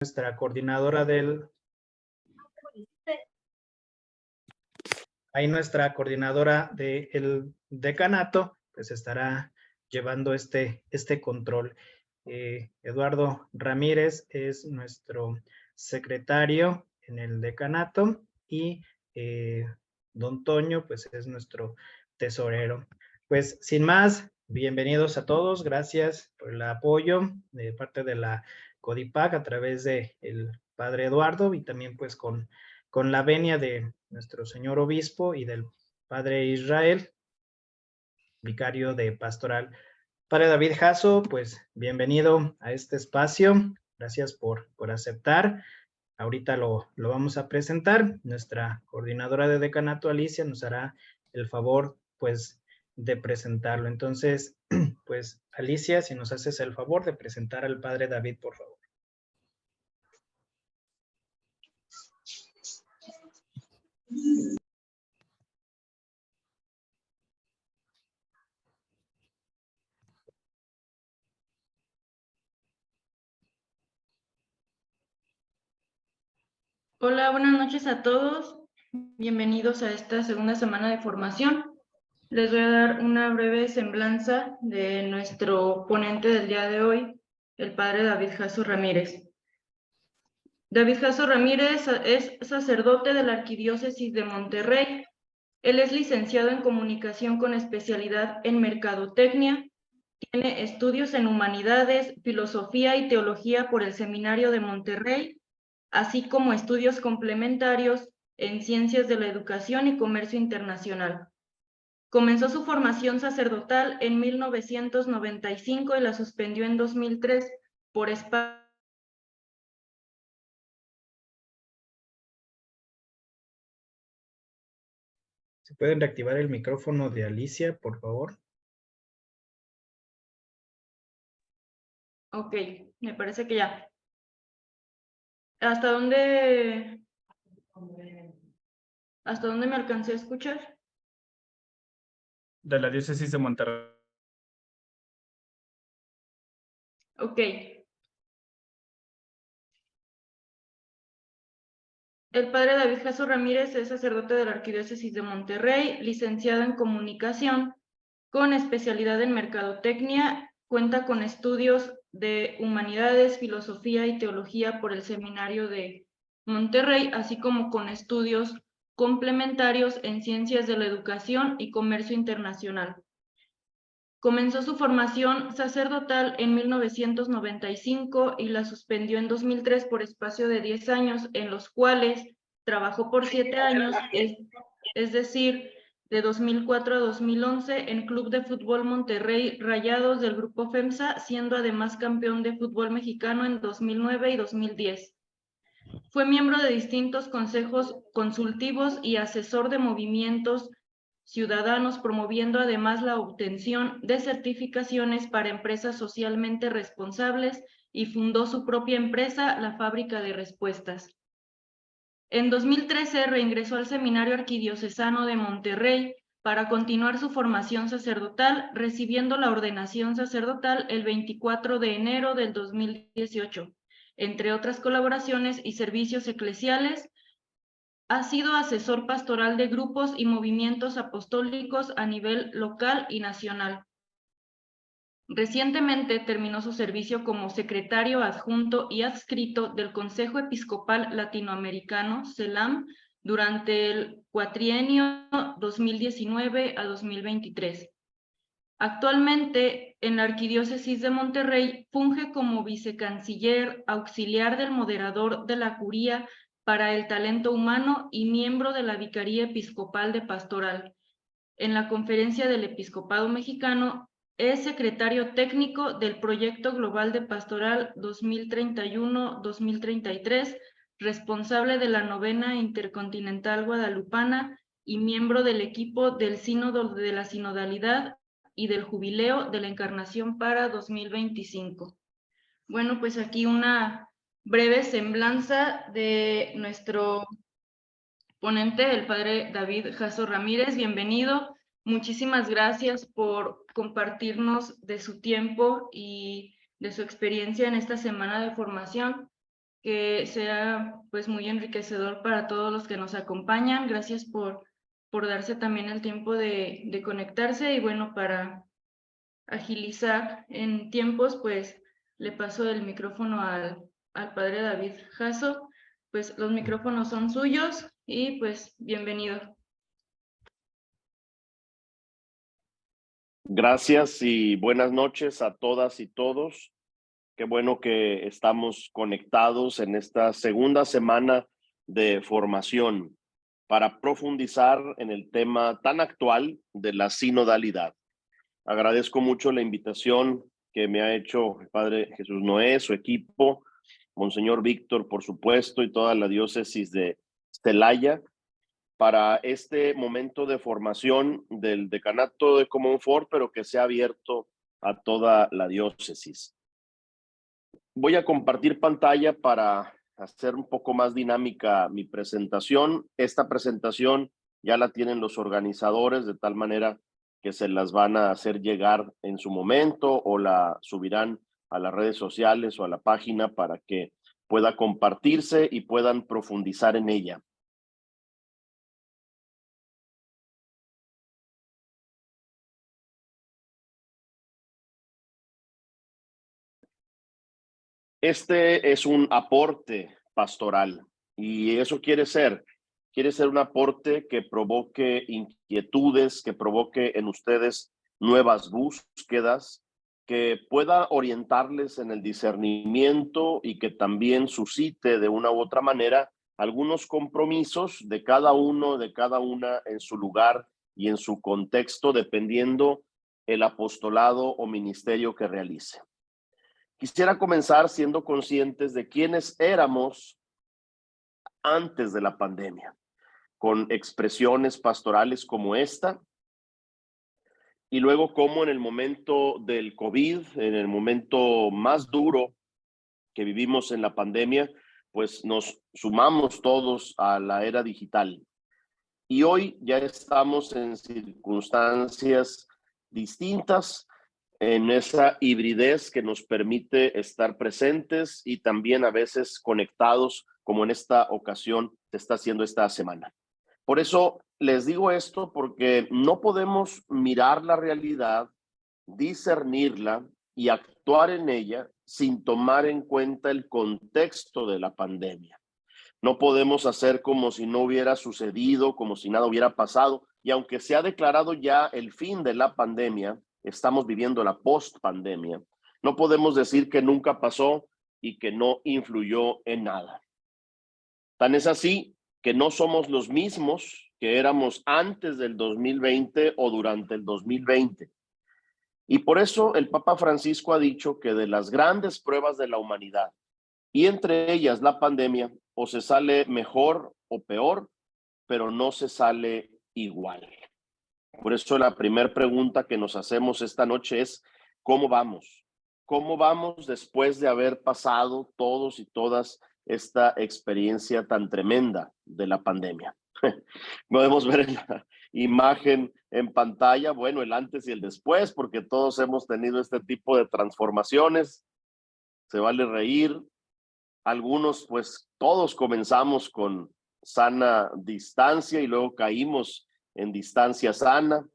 nuestra coordinadora del decanato, pues estará llevando este control. Eduardo Ramírez es nuestro secretario en el decanato y don Toño pues es nuestro tesorero. Pues sin más, bienvenidos a todos, gracias por el apoyo de parte de la CODIPAC a través de el padre Eduardo y también pues con la venia de nuestro señor obispo y del padre Israel, vicario de pastoral. Padre David Jasso, pues bienvenido a este espacio, gracias por aceptar. Ahorita lo vamos a presentar. Nuestra coordinadora de decanato, Alicia, nos hará el favor, pues, de presentarlo. Entonces, pues, Alicia, si nos haces el favor de presentar al padre David, por favor. Hola, buenas noches a todos. Bienvenidos a esta segunda semana de formación. Les voy a dar una breve semblanza de nuestro ponente del día de hoy, el padre David Jasso Ramírez. David Jasso Ramírez es sacerdote de la Arquidiócesis de Monterrey. Él es licenciado en Comunicación con especialidad en Mercadotecnia. Tiene estudios en Humanidades, Filosofía y Teología por el Seminario de Monterrey, así como estudios complementarios en Ciencias de la Educación y Comercio Internacional. Comenzó su formación sacerdotal en 1995 y la suspendió en 2003 por espacio. ¿Se pueden reactivar el micrófono de Alicia, por favor? Ok, me parece que ya. ¿Hasta dónde me alcancé a escuchar? De la diócesis de Monterrey. Ok. El padre David Jasso Ramírez es sacerdote de la Arquidiócesis de Monterrey, licenciado en Comunicación, con especialidad en Mercadotecnia, cuenta con estudios de Humanidades, Filosofía y Teología por el Seminario de Monterrey, así como con estudios complementarios en Ciencias de la Educación y Comercio Internacional. Comenzó su formación sacerdotal en 1995 y la suspendió en 2003 por espacio de 10 años, en los cuales trabajó por 7 años, es decir, de 2004 a 2011 en Club de Fútbol Monterrey Rayados del Grupo FEMSA, siendo además campeón de fútbol mexicano en 2009 y 2010. Fue miembro de distintos consejos consultivos y asesor de movimientos ciudadanos, promoviendo además la obtención de certificaciones para empresas socialmente responsables y fundó su propia empresa, la Fábrica de Respuestas. En 2013 reingresó al Seminario Arquidiocesano de Monterrey para continuar su formación sacerdotal, recibiendo la ordenación sacerdotal el 24 de enero del 2018. Entre otras colaboraciones y servicios eclesiales, ha sido asesor pastoral de grupos y movimientos apostólicos a nivel local y nacional. Recientemente terminó su servicio como secretario adjunto y adscrito del Consejo Episcopal Latinoamericano, CELAM, durante el cuatrienio 2019 a 2023. Actualmente, en la Arquidiócesis de Monterrey, funge como vicecanciller auxiliar del moderador de la Curía para el Talento Humano y miembro de la Vicaría Episcopal de Pastoral. En la Conferencia del Episcopado Mexicano, es secretario técnico del Proyecto Global de Pastoral 2031-2033, responsable de la Novena Intercontinental Guadalupana y miembro del equipo del Sínodo de la Sinodalidad y del Jubileo de la Encarnación para 2025. Bueno, pues aquí una breve semblanza de nuestro ponente, el padre David Jasso Ramírez. Bienvenido. Muchísimas gracias por compartirnos de su tiempo y de su experiencia en esta semana de formación. que sea pues muy enriquecedor para todos los que nos acompañan. Gracias por darse también el tiempo de conectarse, y bueno, para agilizar en tiempos, pues le paso el micrófono al padre David Jasso. Pues los micrófonos son suyos y pues bienvenido. Gracias y buenas noches a todas y todos. Qué bueno que estamos conectados en esta segunda semana de formación para profundizar en el tema tan actual de la sinodalidad. Agradezco mucho la invitación que me ha hecho el Padre Jesús Noé, su equipo, Monseñor Víctor, por supuesto, y toda la diócesis de Celaya, para este momento de formación del decanato de Comonfort, pero que sea abierto a toda la diócesis. Voy a compartir pantalla para hacer un poco más dinámica mi presentación. Esta presentación ya la tienen los organizadores, de tal manera que se las van a hacer llegar en su momento o la subirán a las redes sociales o a la página para que pueda compartirse y puedan profundizar en ella. Este es un aporte pastoral y eso quiere ser un aporte que provoque inquietudes, que provoque en ustedes nuevas búsquedas, que pueda orientarles en el discernimiento y que también suscite de una u otra manera algunos compromisos de cada uno, de cada una en su lugar y en su contexto, dependiendo el apostolado o ministerio que realice. Quisiera comenzar siendo conscientes de quiénes éramos antes de la pandemia, con expresiones pastorales como esta, y luego cómo en el momento del COVID, en el momento más duro que vivimos en la pandemia, pues nos sumamos todos a la era digital. Y hoy ya estamos en circunstancias distintas, en esa hibridez que nos permite estar presentes y también a veces conectados, como en esta ocasión se está haciendo esta semana. Por eso les digo esto, porque no podemos mirar la realidad, discernirla y actuar en ella sin tomar en cuenta el contexto de la pandemia. No podemos hacer como si no hubiera sucedido, como si nada hubiera pasado. Y aunque se ha declarado ya el fin de la pandemia, estamos viviendo la post-pandemia. No podemos decir que nunca pasó y que no influyó en nada. Tan es así que no somos los mismos que éramos antes del 2020 o durante el 2020. Y por eso el Papa Francisco ha dicho que de las grandes pruebas de la humanidad, y entre ellas la pandemia, o se sale mejor o peor, pero no se sale igual. Por eso la primera pregunta que nos hacemos esta noche es, ¿cómo vamos? ¿Cómo vamos después de haber pasado todos y todas esta experiencia tan tremenda de la pandemia? Podemos ver en la imagen en pantalla, bueno, el antes y el después, porque todos hemos tenido este tipo de transformaciones. Se vale reír. Algunos, pues todos comenzamos con sana distancia y luego caímos en distancia sana.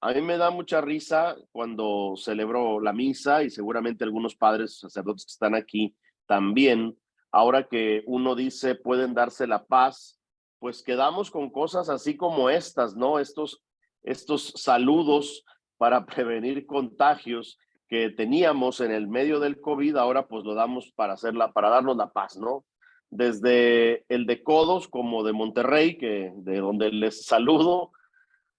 A mí me da mucha risa cuando celebro la misa, y seguramente algunos padres sacerdotes que están aquí también, ahora que uno dice pueden darse la paz, pues quedamos con cosas así como estas, ¿no? Estos saludos para prevenir contagios que teníamos en el medio del COVID, ahora pues lo damos para darnos la paz, ¿no? Desde el de codos, como de Monterrey, de donde les saludo,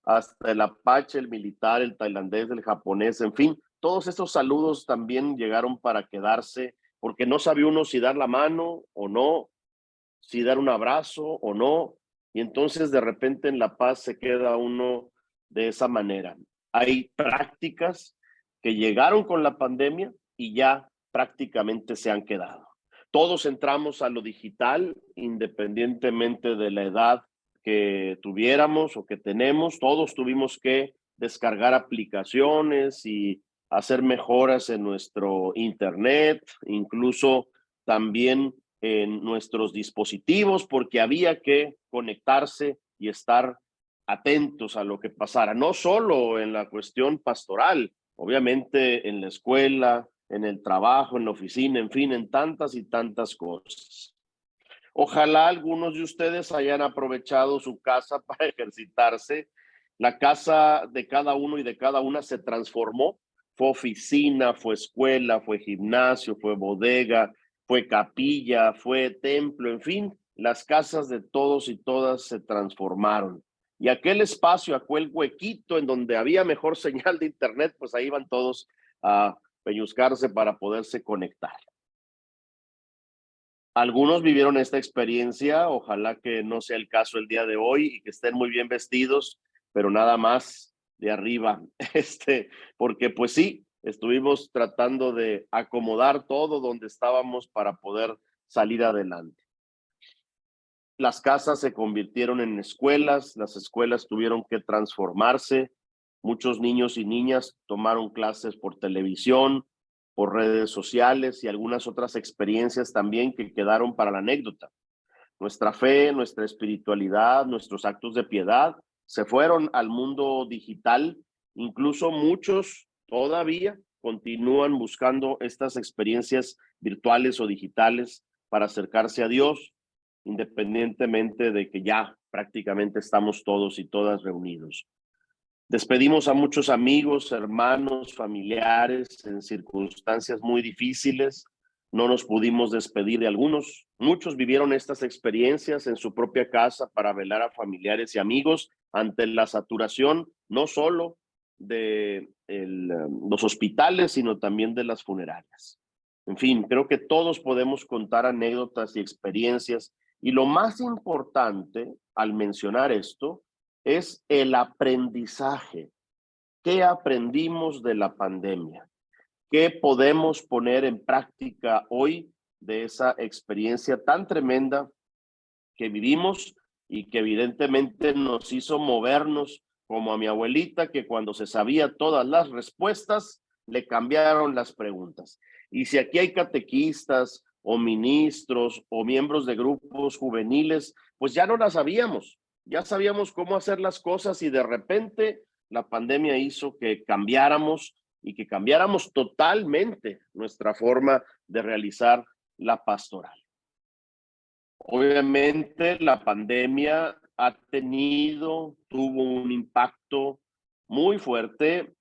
hasta el apache, el militar, el tailandés, el japonés, en fin, todos estos saludos también llegaron para quedarse, porque no sabía uno si dar la mano o no, si dar un abrazo o no, y entonces de repente en La Paz se queda uno de esa manera. Hay prácticas que llegaron con la pandemia y ya prácticamente se han quedado. Todos entramos a lo digital, independientemente de la edad que tuviéramos o que tenemos. Todos tuvimos que descargar aplicaciones y hacer mejoras en nuestro internet, incluso también en nuestros dispositivos porque había que conectarse y estar atentos a lo que pasara, no solo en la cuestión pastoral, obviamente en la escuela, en el trabajo, en la oficina, en fin, en tantas y tantas cosas. Ojalá algunos de ustedes hayan aprovechado su casa para ejercitarse. La casa de cada uno y de cada una se transformó. Fue oficina, fue escuela, fue gimnasio, fue bodega, fue capilla, fue templo, en fin, las casas de todos y todas se transformaron. Y aquel espacio, aquel huequito en donde había mejor señal de internet, pues ahí iban todos a peñuscarse para poderse conectar. Algunos vivieron esta experiencia, ojalá que no sea el caso el día de hoy y que estén muy bien vestidos, pero nada más de arriba, porque pues sí, estuvimos tratando de acomodar todo donde estábamos para poder salir adelante. Las casas se convirtieron en escuelas, las escuelas tuvieron que transformarse, muchos niños y niñas tomaron clases por televisión, por redes sociales y algunas otras experiencias también que quedaron para la anécdota. Nuestra fe, nuestra espiritualidad, nuestros actos de piedad se fueron al mundo digital. Incluso muchos todavía continúan buscando estas experiencias virtuales o digitales para acercarse a Dios, independientemente de que ya prácticamente estamos todos y todas reunidos. Despedimos a muchos amigos, hermanos, familiares en circunstancias muy difíciles. No nos pudimos despedir de algunos. Muchos vivieron estas experiencias en su propia casa para velar a familiares y amigos ante la saturación, no solo de los hospitales, sino también de las funerarias. En fin, creo que todos podemos contar anécdotas y experiencias. Y lo más importante al mencionar esto es el aprendizaje. ¿Qué aprendimos de la pandemia? ¿Qué podemos poner en práctica hoy de esa experiencia tan tremenda que vivimos y que evidentemente nos hizo movernos como a mi abuelita, que cuando se sabía todas las respuestas, le cambiaron las preguntas? Y si aquí hay catequistas o ministros o miembros de grupos juveniles, pues ya no las sabíamos. Ya sabíamos cómo hacer las cosas y de repente la pandemia hizo que cambiáramos y que cambiáramos totalmente nuestra forma de realizar la pastoral. Obviamente la pandemia tuvo un impacto muy fuerte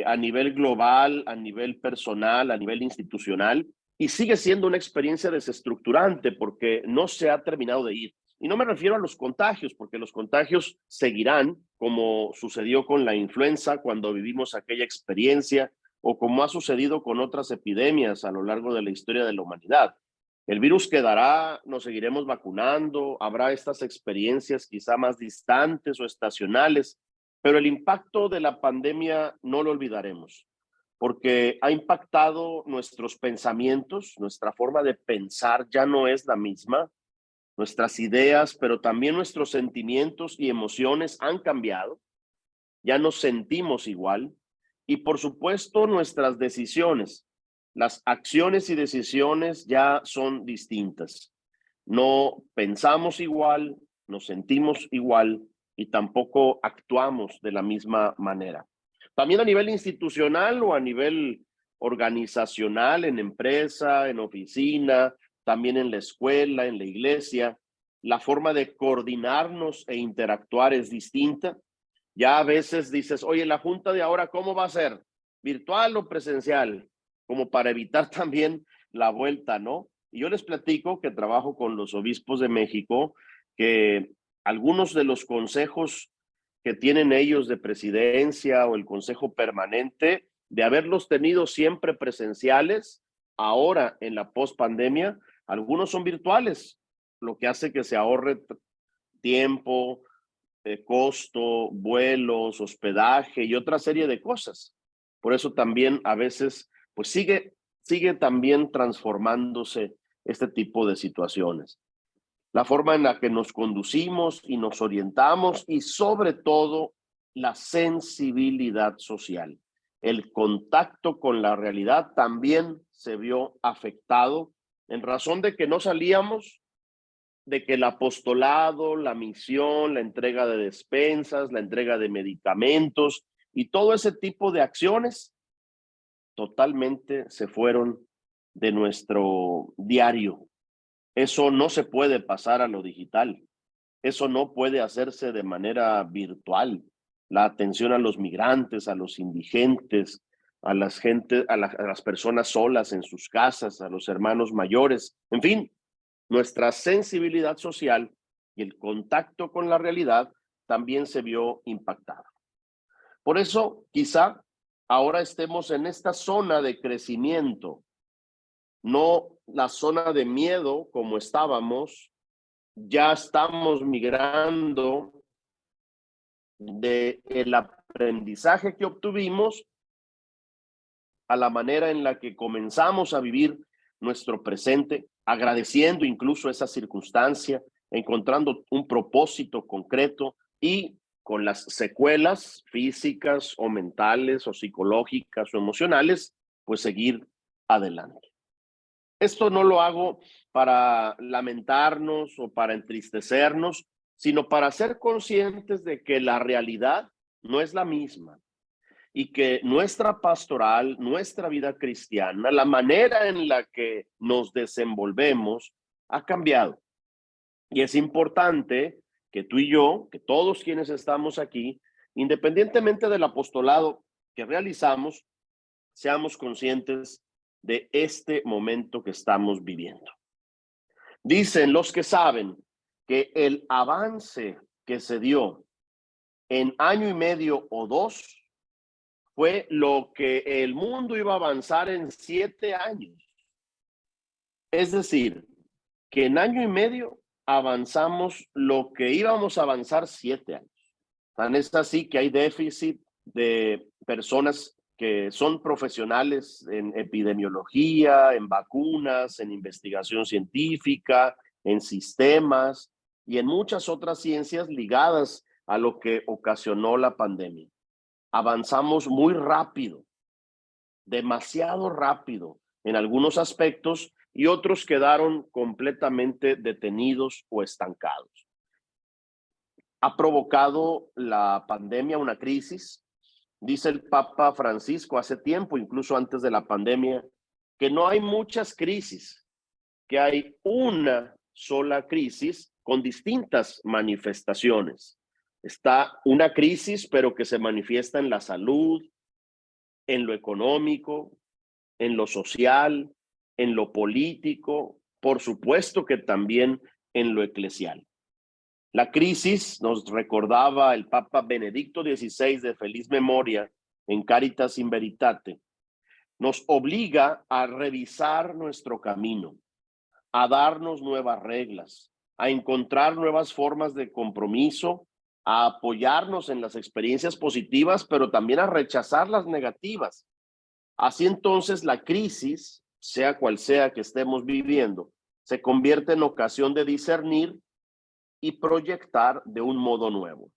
a nivel global, a nivel personal, a nivel institucional, y sigue siendo una experiencia desestructurante porque no se ha terminado de ir. Y no me refiero a los contagios, porque los contagios seguirán, como sucedió con la influenza cuando vivimos aquella experiencia, o como ha sucedido con otras epidemias a lo largo de la historia de la humanidad. El virus quedará, nos seguiremos vacunando, habrá estas experiencias quizá más distantes o estacionales, pero el impacto de la pandemia no lo olvidaremos, porque ha impactado nuestros pensamientos, nuestra forma de pensar ya no es la misma, nuestras ideas, pero también nuestros sentimientos y emociones han cambiado, ya nos sentimos igual, y por supuesto nuestras decisiones. Las acciones y decisiones ya son distintas. No pensamos igual, nos sentimos igual y tampoco actuamos de la misma manera. También a nivel institucional o a nivel organizacional, en empresa, en oficina, también en la escuela, en la iglesia, la forma de coordinarnos e interactuar es distinta. Ya a veces dices, oye, la junta de ahora, ¿cómo va a ser? ¿Virtual o presencial? Como para evitar también la vuelta, ¿no? Y yo les platico que trabajo con los obispos de México, que algunos de los consejos que tienen ellos de presidencia o el consejo permanente, de haberlos tenido siempre presenciales, ahora en la pospandemia, algunos son virtuales, lo que hace que se ahorre tiempo, costo, vuelos, hospedaje y otra serie de cosas. Por eso también a veces pues sigue también transformándose este tipo de situaciones. La forma en la que nos conducimos y nos orientamos y sobre todo la sensibilidad social. El contacto con la realidad también se vio afectado en razón de que no salíamos, de que el apostolado, la misión, la entrega de despensas, la entrega de medicamentos y todo ese tipo de acciones totalmente se fueron de nuestro diario. Eso no se puede pasar a lo digital. Eso no puede hacerse de manera virtual. La atención a los migrantes, a los indigentes, a las personas solas en sus casas, a los hermanos mayores, en fin, nuestra sensibilidad social y el contacto con la realidad también se vio impactada. Por eso, quizá ahora estemos en esta zona de crecimiento, no la zona de miedo como estábamos. Ya estamos migrando del aprendizaje que obtuvimos a la manera en la que comenzamos a vivir nuestro presente, agradeciendo incluso esa circunstancia, encontrando un propósito concreto y con las secuelas físicas o mentales o psicológicas o emocionales, pues seguir adelante. Esto no lo hago para lamentarnos o para entristecernos, sino para ser conscientes de que la realidad no es la misma y que nuestra pastoral, nuestra vida cristiana, la manera en la que nos desenvolvemos ha cambiado. Y es importante que tú y yo, que todos quienes estamos aquí, independientemente del apostolado que realizamos, seamos conscientes de este momento que estamos viviendo. Dicen los que saben que el avance que se dio en año y medio o 2 fue lo que el mundo iba a avanzar en 7 años. Es decir, que en año y medio avanzamos lo que íbamos a avanzar 7 años. Tan es así que hay déficit de personas que son profesionales en epidemiología, en vacunas, en investigación científica, en sistemas y en muchas otras ciencias ligadas a lo que ocasionó la pandemia. Avanzamos muy rápido, demasiado rápido en algunos aspectos y otros quedaron completamente detenidos o estancados. Ha provocado la pandemia una crisis. Dice el Papa Francisco hace tiempo, incluso antes de la pandemia, que no hay muchas crisis, que hay una sola crisis con distintas manifestaciones. Está una crisis, pero que se manifiesta en la salud, en lo económico, en lo social, en lo político, por supuesto que también en lo eclesial. La crisis, nos recordaba el Papa Benedicto XVI de feliz memoria en Caritas in Veritate, nos obliga a revisar nuestro camino, a darnos nuevas reglas, a encontrar nuevas formas de compromiso, a apoyarnos en las experiencias positivas, pero también a rechazar las negativas. Así entonces la crisis, sea cual sea que estemos viviendo, se convierte en ocasión de discernir y proyectar de un modo nuevo.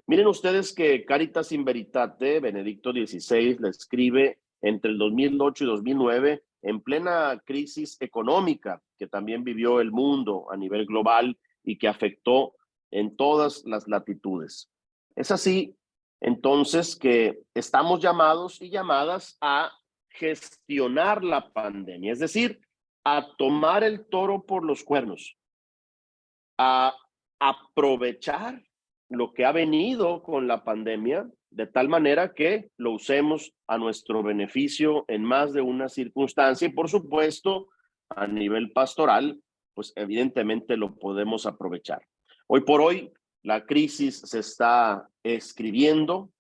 Miren ustedes que Caritas in Veritate, Benedicto XVI, le escribe entre el 2008 y 2009, en plena crisis económica que también vivió el mundo a nivel global y que afectó en todas las latitudes. Es así, entonces, que estamos llamados y llamadas a gestionar la pandemia, es decir, a tomar el toro por los cuernos, a aprovechar lo que ha venido con la pandemia de tal manera que lo usemos a nuestro beneficio en más de una circunstancia y por supuesto a nivel pastoral, pues evidentemente lo podemos aprovechar. Hoy por hoy la crisis se está escribiendo,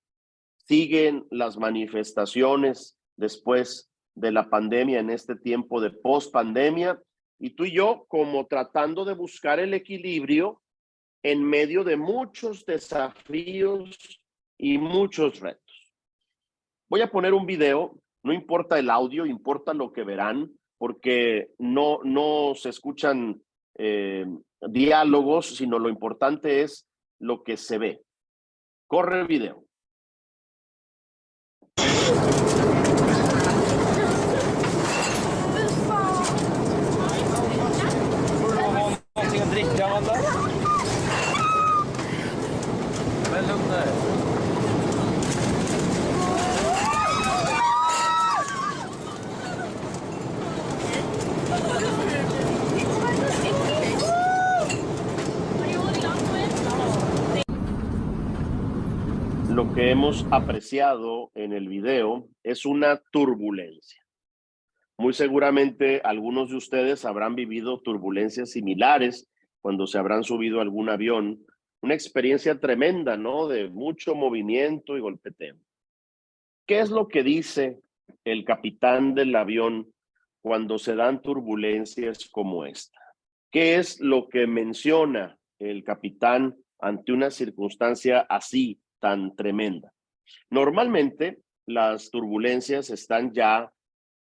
siguen las manifestaciones después de la pandemia en este tiempo de post-pandemia y tú y yo como tratando de buscar el equilibrio en medio de muchos desafíos y muchos retos. Voy a poner un video, no importa el audio, importa lo que verán, porque no se escuchan diálogos, sino lo importante es lo que se ve. Corre el video. lo que hemos apreciado en el video es una turbulencia. Muy seguramente algunos de ustedes habrán vivido turbulencias similares cuando se habrán subido a algún avión. Una experiencia tremenda, ¿no? De mucho movimiento y golpeteo. ¿Qué es lo que dice el capitán del avión cuando se dan turbulencias como esta? ¿Qué es lo que menciona el capitán ante una circunstancia así tan tremenda? Normalmente las turbulencias están ya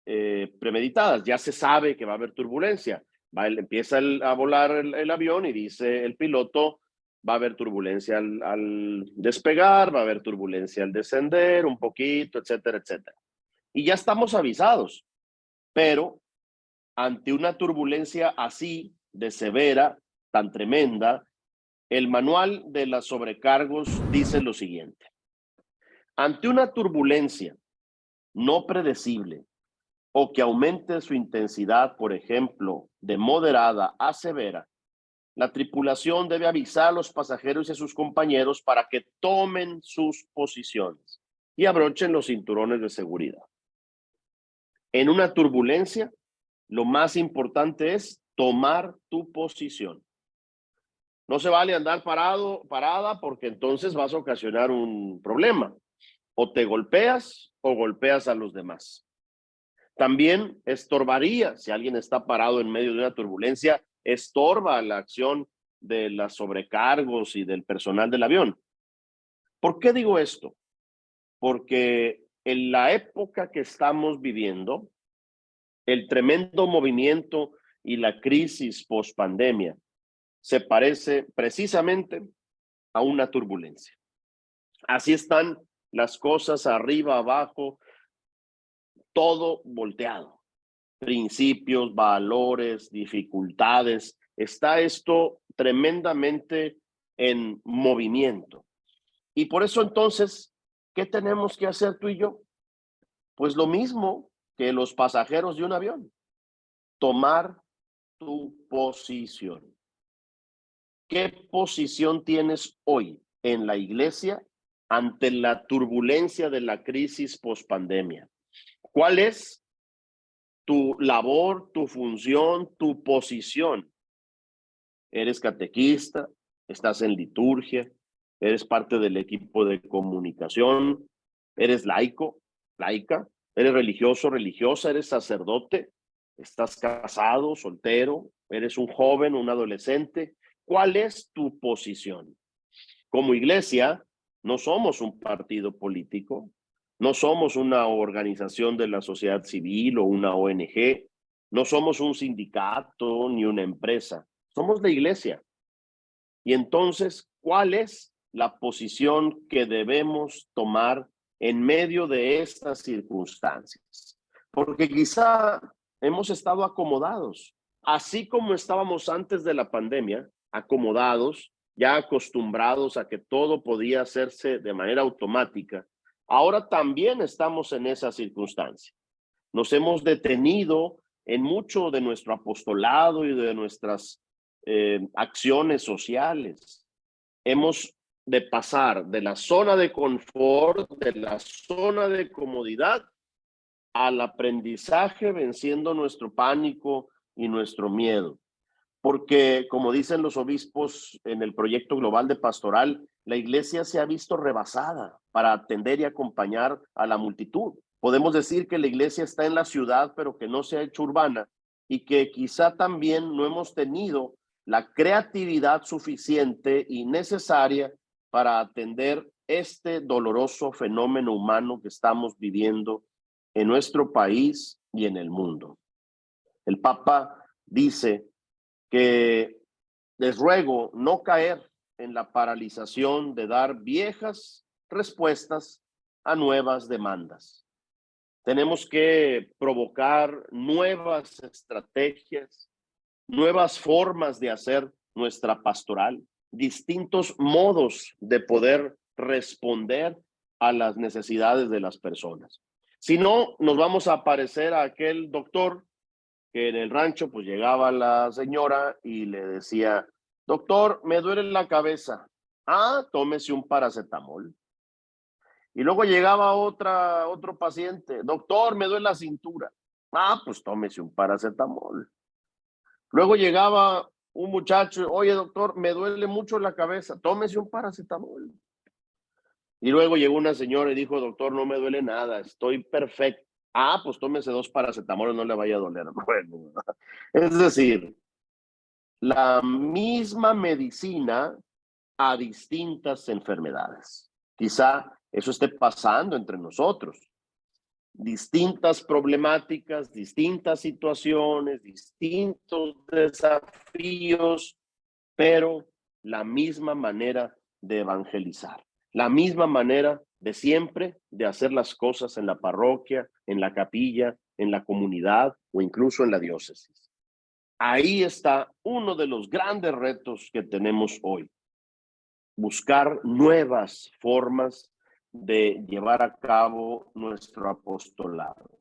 premeditadas, ya se sabe que va a haber turbulencia. Empieza a volar el avión y dice el piloto, va a haber turbulencia al despegar, va a haber turbulencia al descender un poquito, etcétera, etcétera. Y ya estamos avisados, pero ante una turbulencia así de severa, tan tremenda, el manual de las sobrecargos dice lo siguiente. Ante una turbulencia no predecible o que aumente su intensidad, por ejemplo, de moderada a severa, la tripulación debe avisar a los pasajeros y a sus compañeros para que tomen sus posiciones y abrochen los cinturones de seguridad. En una turbulencia, lo más importante es tomar tu posición. No se vale andar parada, porque entonces vas a ocasionar un problema. O te golpeas o golpeas a los demás. También estorbaría, si alguien está parado en medio de una turbulencia, estorba la acción de las sobrecargos y del personal del avión. ¿Por qué digo esto? Porque en la época que estamos viviendo, el tremendo movimiento y la crisis post-pandemia se parece precisamente a una turbulencia. Así están las cosas arriba, abajo, todo volteado. Principios, valores, dificultades. Está esto tremendamente en movimiento. Y por eso entonces, ¿qué tenemos que hacer tú y yo? Pues lo mismo que los pasajeros de un avión. Tomar tu posición. ¿Qué posición tienes hoy en la iglesia ante la turbulencia de la crisis pospandemia? ¿Cuál es tu labor, tu función, tu posición? ¿Eres catequista? ¿Estás en liturgia? ¿Eres parte del equipo de comunicación? ¿Eres laico? ¿Laica? ¿Eres religioso, religiosa? ¿Eres sacerdote? ¿Estás casado, soltero? ¿Eres un joven, un adolescente? ¿Cuál es tu posición? Como iglesia, no somos un partido político, no somos una organización de la sociedad civil o una ONG, no somos un sindicato ni una empresa, somos la iglesia. Y entonces, ¿cuál es la posición que debemos tomar en medio de estas circunstancias? Porque quizá hemos estado acomodados, así como estábamos antes de la pandemia, acomodados, ya acostumbrados a que todo podía hacerse de manera automática. Ahora también estamos en esa circunstancia. Nos hemos detenido en mucho de nuestro apostolado y de nuestras acciones sociales. Hemos de pasar de la zona de confort, de la zona de comodidad, al aprendizaje, venciendo nuestro pánico y nuestro miedo. Porque, como dicen los obispos en el proyecto global de pastoral, la iglesia se ha visto rebasada para atender y acompañar a la multitud. Podemos decir que la iglesia está en la ciudad, pero que no se ha hecho urbana, y que quizá también no hemos tenido la creatividad suficiente y necesaria para atender este doloroso fenómeno humano que estamos viviendo en nuestro país y en el mundo. El Papa dice que les ruego no caer en la paralización de dar viejas respuestas a nuevas demandas. Tenemos que provocar nuevas estrategias, nuevas formas de hacer nuestra pastoral, distintos modos de poder responder a las necesidades de las personas. Si no, nos vamos a parecer a aquel doctor que en el rancho pues llegaba la señora y le decía, doctor, me duele la cabeza. Ah, tómese un paracetamol. Y luego llegaba otro paciente, doctor, me duele la cintura. Ah, pues tómese un paracetamol. Luego llegaba un muchacho, oye doctor, me duele mucho la cabeza, tómese un paracetamol. Y luego llegó una señora y dijo, doctor, no me duele nada, estoy perfecto. Ah, pues tómese 2 paracetamoles, no le vaya a doler. Bueno, es decir, la misma medicina a distintas enfermedades. Quizá eso esté pasando entre nosotros. Distintas problemáticas, distintas situaciones, distintos desafíos, pero la misma manera de evangelizar, la misma manera de siempre de hacer las cosas en la parroquia, en la capilla, en la comunidad o incluso en la diócesis. Ahí está uno de los grandes retos que tenemos hoy. Buscar nuevas formas de llevar a cabo nuestro apostolado,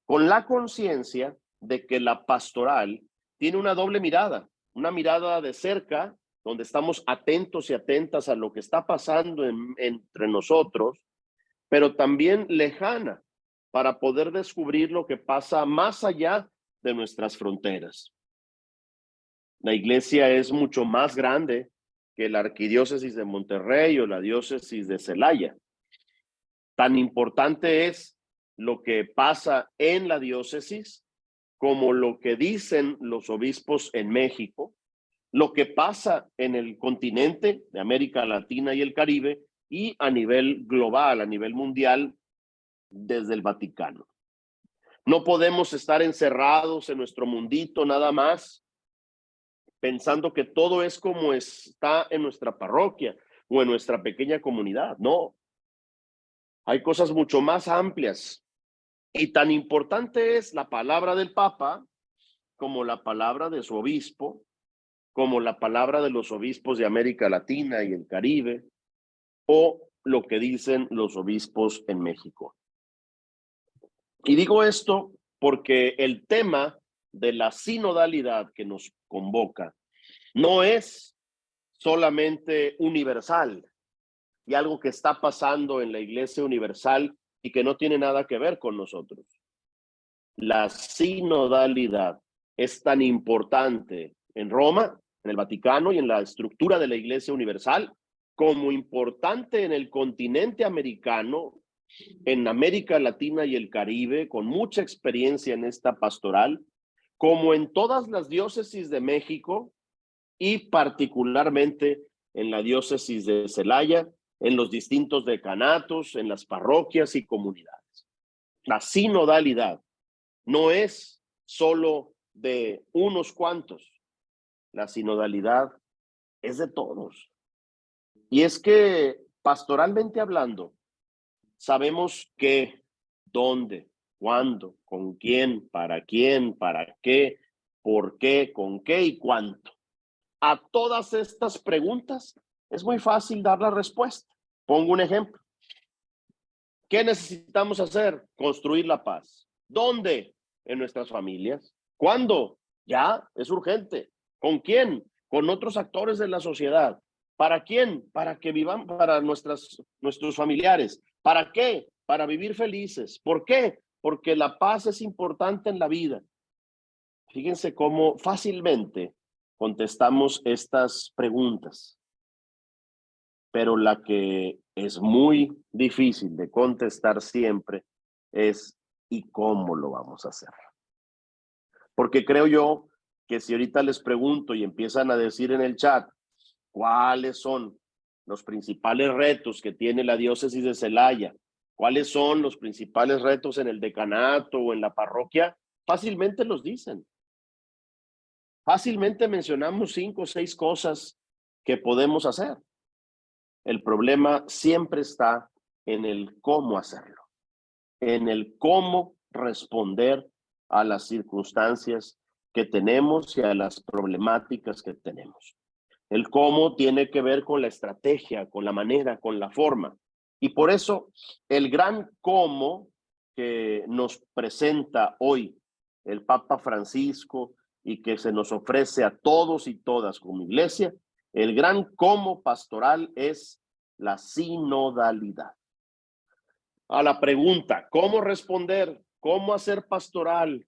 con la conciencia de que la pastoral tiene una doble mirada, una mirada de cerca, donde estamos atentos y atentas a lo que está pasando entre nosotros, pero también lejana, para poder descubrir lo que pasa más allá de nuestras fronteras. La iglesia es mucho más grande que la arquidiócesis de Monterrey o la diócesis de Celaya. Tan importante es lo que pasa en la diócesis como lo que dicen los obispos en México, lo que pasa en el continente de América Latina y el Caribe y a nivel global, a nivel mundial, desde el Vaticano. No podemos estar encerrados en nuestro mundito nada más, pensando que todo es como está en nuestra parroquia o en nuestra pequeña comunidad. No, hay cosas mucho más amplias. Y tan importante es la palabra del Papa como la palabra de su obispo, como la palabra de los obispos de América Latina y el Caribe, o lo que dicen los obispos en México. Y digo esto porque el tema de la sinodalidad que nos convoca no es solamente universal y algo que está pasando en la Iglesia Universal y que no tiene nada que ver con nosotros. La sinodalidad es tan importante en Roma, en el Vaticano y en la estructura de la Iglesia Universal, como importante en el continente americano, en América Latina y el Caribe, con mucha experiencia en esta pastoral, como en todas las diócesis de México y particularmente en la diócesis de Celaya, en los distintos decanatos, en las parroquias y comunidades. La sinodalidad no es solo de unos cuantos, la sinodalidad es de todos. Y es que pastoralmente hablando, sabemos qué, dónde, cuándo, con quién, para qué, por qué, con qué y cuánto. A todas estas preguntas es muy fácil dar la respuesta. Pongo un ejemplo. ¿Qué necesitamos hacer? Construir la paz. ¿Dónde? En nuestras familias. ¿Cuándo? Ya, es urgente. ¿Con quién? Con otros actores de la sociedad. ¿Para quién? Para que vivan, para nuestros familiares. ¿Para qué? Para vivir felices. ¿Por qué? Porque la paz es importante en la vida. Fíjense cómo fácilmente contestamos estas preguntas. Pero la que es muy difícil de contestar siempre es ¿y cómo lo vamos a hacer? Porque creo yo que si ahorita les pregunto y empiezan a decir en el chat cuáles son los principales retos que tiene la diócesis de Celaya, cuáles son los principales retos en el decanato o en la parroquia, fácilmente los dicen. Fácilmente mencionamos 5 o 6 cosas que podemos hacer. El problema siempre está en el cómo hacerlo, en el cómo responder a las circunstancias que tenemos y a las problemáticas que tenemos. El cómo tiene que ver con la estrategia, con la manera, con la forma. Y por eso el gran cómo que nos presenta hoy el Papa Francisco y que se nos ofrece a todos y todas como iglesia, el gran cómo pastoral es la sinodalidad. a la pregunta, ¿cómo responder? ¿Cómo hacer pastoral?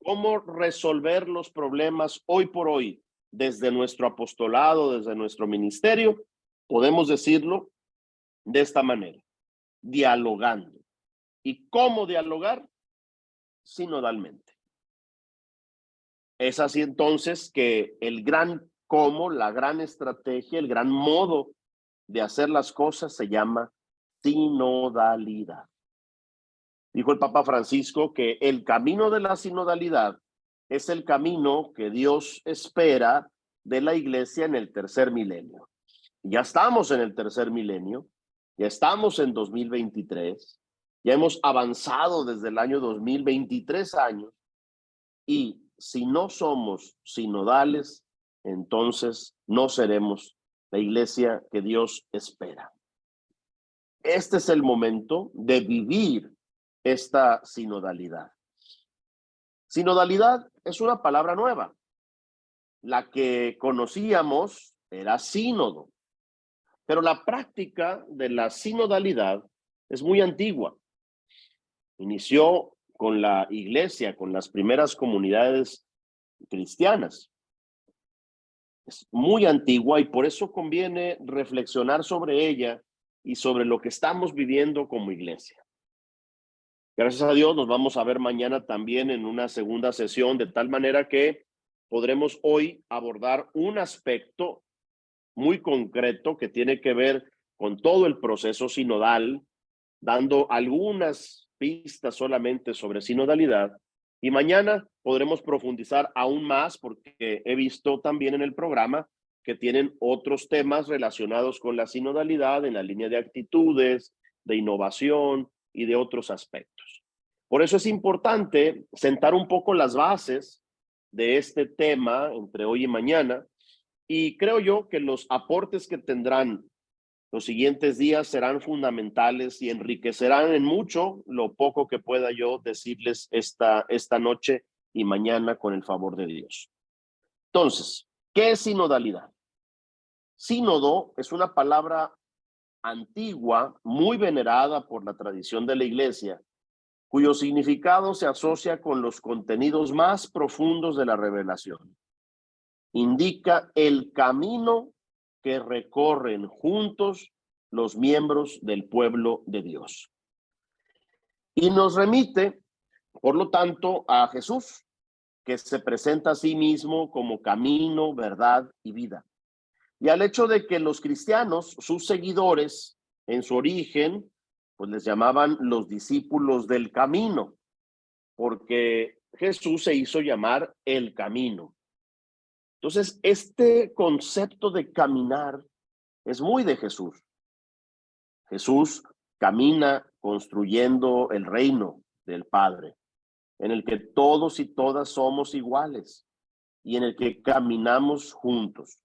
¿Cómo resolver los problemas hoy por hoy desde nuestro apostolado, desde nuestro ministerio? Podemos decirlo de esta manera, dialogando. ¿Y cómo dialogar? Sinodalmente. Es así entonces que el gran cómo, la gran estrategia, el gran modo de hacer las cosas se llama sinodalidad. Dijo el Papa Francisco que el camino de la sinodalidad es el camino que Dios espera de la iglesia en el tercer milenio. Ya estamos en el tercer milenio, ya estamos en 2023, ya hemos avanzado desde el año 2023 años, y si no somos sinodales, entonces no seremos la iglesia que Dios espera. Este es el momento de vivir esta sinodalidad. Sinodalidad es una palabra nueva. La que conocíamos era sínodo, pero la práctica de la sinodalidad es muy antigua. Inició con la iglesia, con las primeras comunidades cristianas. Es muy antigua y por eso conviene reflexionar sobre ella y sobre lo que estamos viviendo como iglesia. Gracias a Dios nos vamos a ver mañana también en una segunda sesión, de tal manera que podremos hoy abordar un aspecto muy concreto que tiene que ver con todo el proceso sinodal, dando algunas pistas solamente sobre sinodalidad. Y mañana podremos profundizar aún más porque he visto también en el programa que tienen otros temas relacionados con la sinodalidad en la línea de actitudes, de innovación y de otros aspectos. Por eso es importante sentar un poco las bases de este tema entre hoy y mañana, y creo yo que los aportes que tendrán los siguientes días serán fundamentales y enriquecerán en mucho lo poco que pueda yo decirles esta noche y mañana con el favor de Dios. Entonces, ¿qué es sinodalidad? Sínodo es una palabra antigua, muy venerada por la tradición de la iglesia, cuyo significado se asocia con los contenidos más profundos de la revelación. Indica el camino que recorren juntos los miembros del pueblo de Dios. Y nos remite, por lo tanto, a Jesús, que se presenta a sí mismo como camino, verdad y vida. Y al hecho de que los cristianos, sus seguidores, en su origen, pues les llamaban los discípulos del camino, porque Jesús se hizo llamar el camino. Entonces, este concepto de caminar es muy de Jesús. Jesús camina construyendo el reino del Padre, en el que todos y todas somos iguales y en el que caminamos juntos.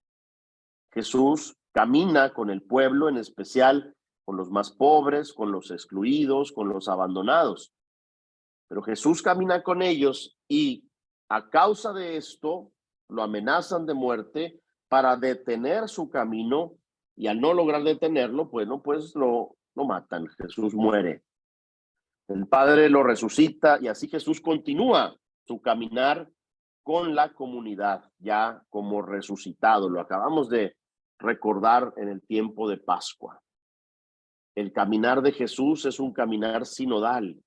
Jesús camina con el pueblo, en especial con los más pobres, con los excluidos, con los abandonados. Pero Jesús camina con ellos y a causa de esto lo amenazan de muerte para detener su camino, y al no lograr detenerlo, bueno, pues lo matan. Jesús muere. El Padre lo resucita y así Jesús continúa su caminar con la comunidad, ya como resucitado. Lo acabamos de recordar en el tiempo de Pascua. El caminar de Jesús es un caminar sinodal,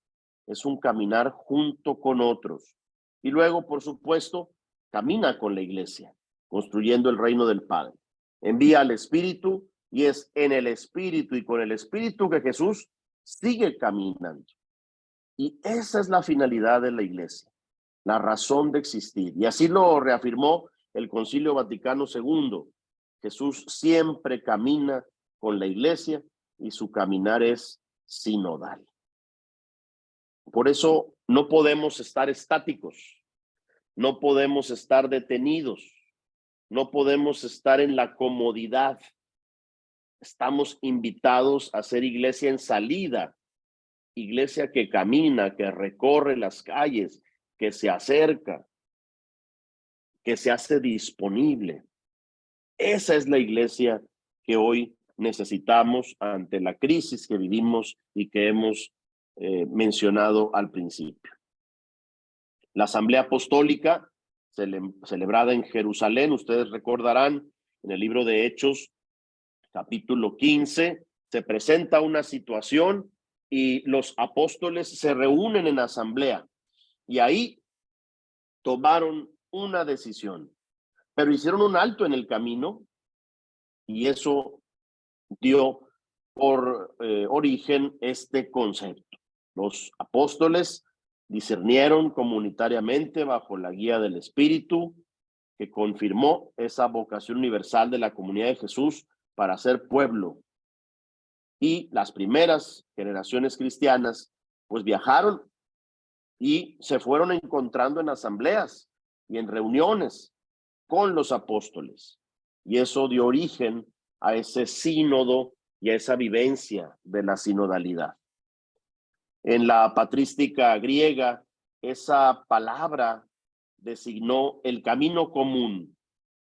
es un caminar junto con otros. Y luego, por supuesto, camina con la iglesia, construyendo el reino del Padre. Envía al Espíritu y es en el Espíritu y con el Espíritu que Jesús sigue caminando. Y esa es la finalidad de la iglesia, la razón de existir. Y así lo reafirmó el Concilio Vaticano II. Jesús siempre camina con la iglesia y su caminar es sinodal. Por eso no podemos estar estáticos, no podemos estar detenidos, no podemos estar en la comodidad. Estamos invitados a ser iglesia en salida, iglesia que camina, que recorre las calles, que se acerca, que se hace disponible. Esa es la iglesia que hoy necesitamos ante la crisis que vivimos y que hemos mencionado al principio. La Asamblea Apostólica, celebrada en Jerusalén, ustedes recordarán, en el libro de Hechos, capítulo 15, se presenta una situación y los apóstoles se reúnen en asamblea y ahí tomaron una decisión, pero hicieron un alto en el camino y eso dio por origen este concepto. Los apóstoles discernieron comunitariamente bajo la guía del Espíritu, que confirmó esa vocación universal de la comunidad de Jesús para ser pueblo. Y las primeras generaciones cristianas pues viajaron y se fueron encontrando en asambleas y en reuniones con los apóstoles. Y eso dio origen a ese sínodo y a esa vivencia de la sinodalidad. En la patrística griega, esa palabra designó el camino común,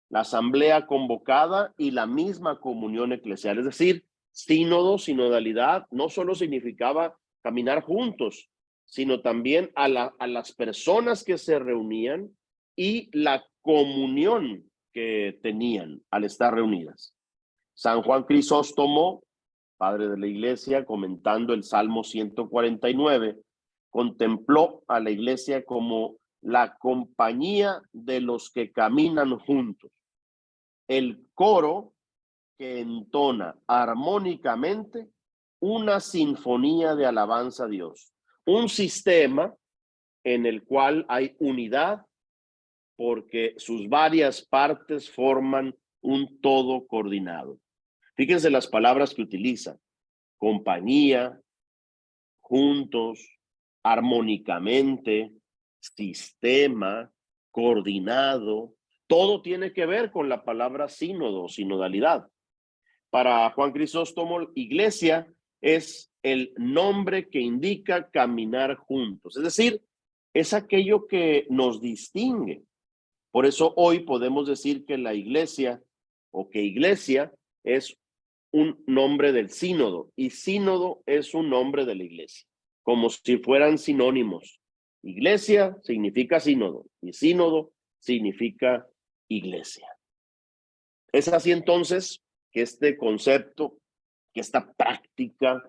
la asamblea convocada y la misma comunión eclesial. Es decir, sínodo, sinodalidad, no solo significaba caminar juntos, sino también a las personas que se reunían y la comunión que tenían al estar reunidas. San Juan Crisóstomo, padre de la iglesia, comentando el Salmo 149, contempló a la iglesia como la compañía de los que caminan juntos, el coro que entona armónicamente una sinfonía de alabanza a Dios, un sistema en el cual hay unidad porque sus varias partes forman un todo coordinado. Fíjense las palabras que utiliza: compañía, juntos, armónicamente, sistema, coordinado. Todo tiene que ver con la palabra sínodo, sinodalidad. Para Juan Crisóstomo, iglesia es el nombre que indica caminar juntos. Es decir, es aquello que nos distingue. Por eso hoy podemos decir que la iglesia o que iglesia es un nombre del sínodo y sínodo es un nombre de la iglesia, como si fueran sinónimos. Iglesia significa sínodo y sínodo significa iglesia. Es así entonces que este concepto, que esta práctica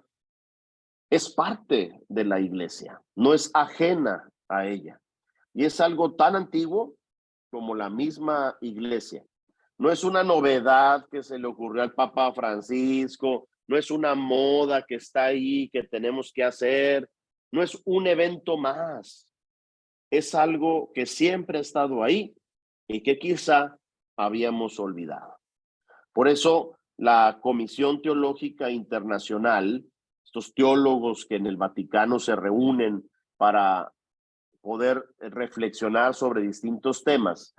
es parte de la iglesia, no es ajena a ella. Y es algo tan antiguo como la misma iglesia. No es una novedad que se le ocurrió al Papa Francisco, no es una moda que está ahí, que tenemos que hacer, no es un evento más. Es algo que siempre ha estado ahí y que quizá habíamos olvidado. Por eso la Comisión Teológica Internacional, estos teólogos que en el Vaticano se reúnen para poder reflexionar sobre distintos temas,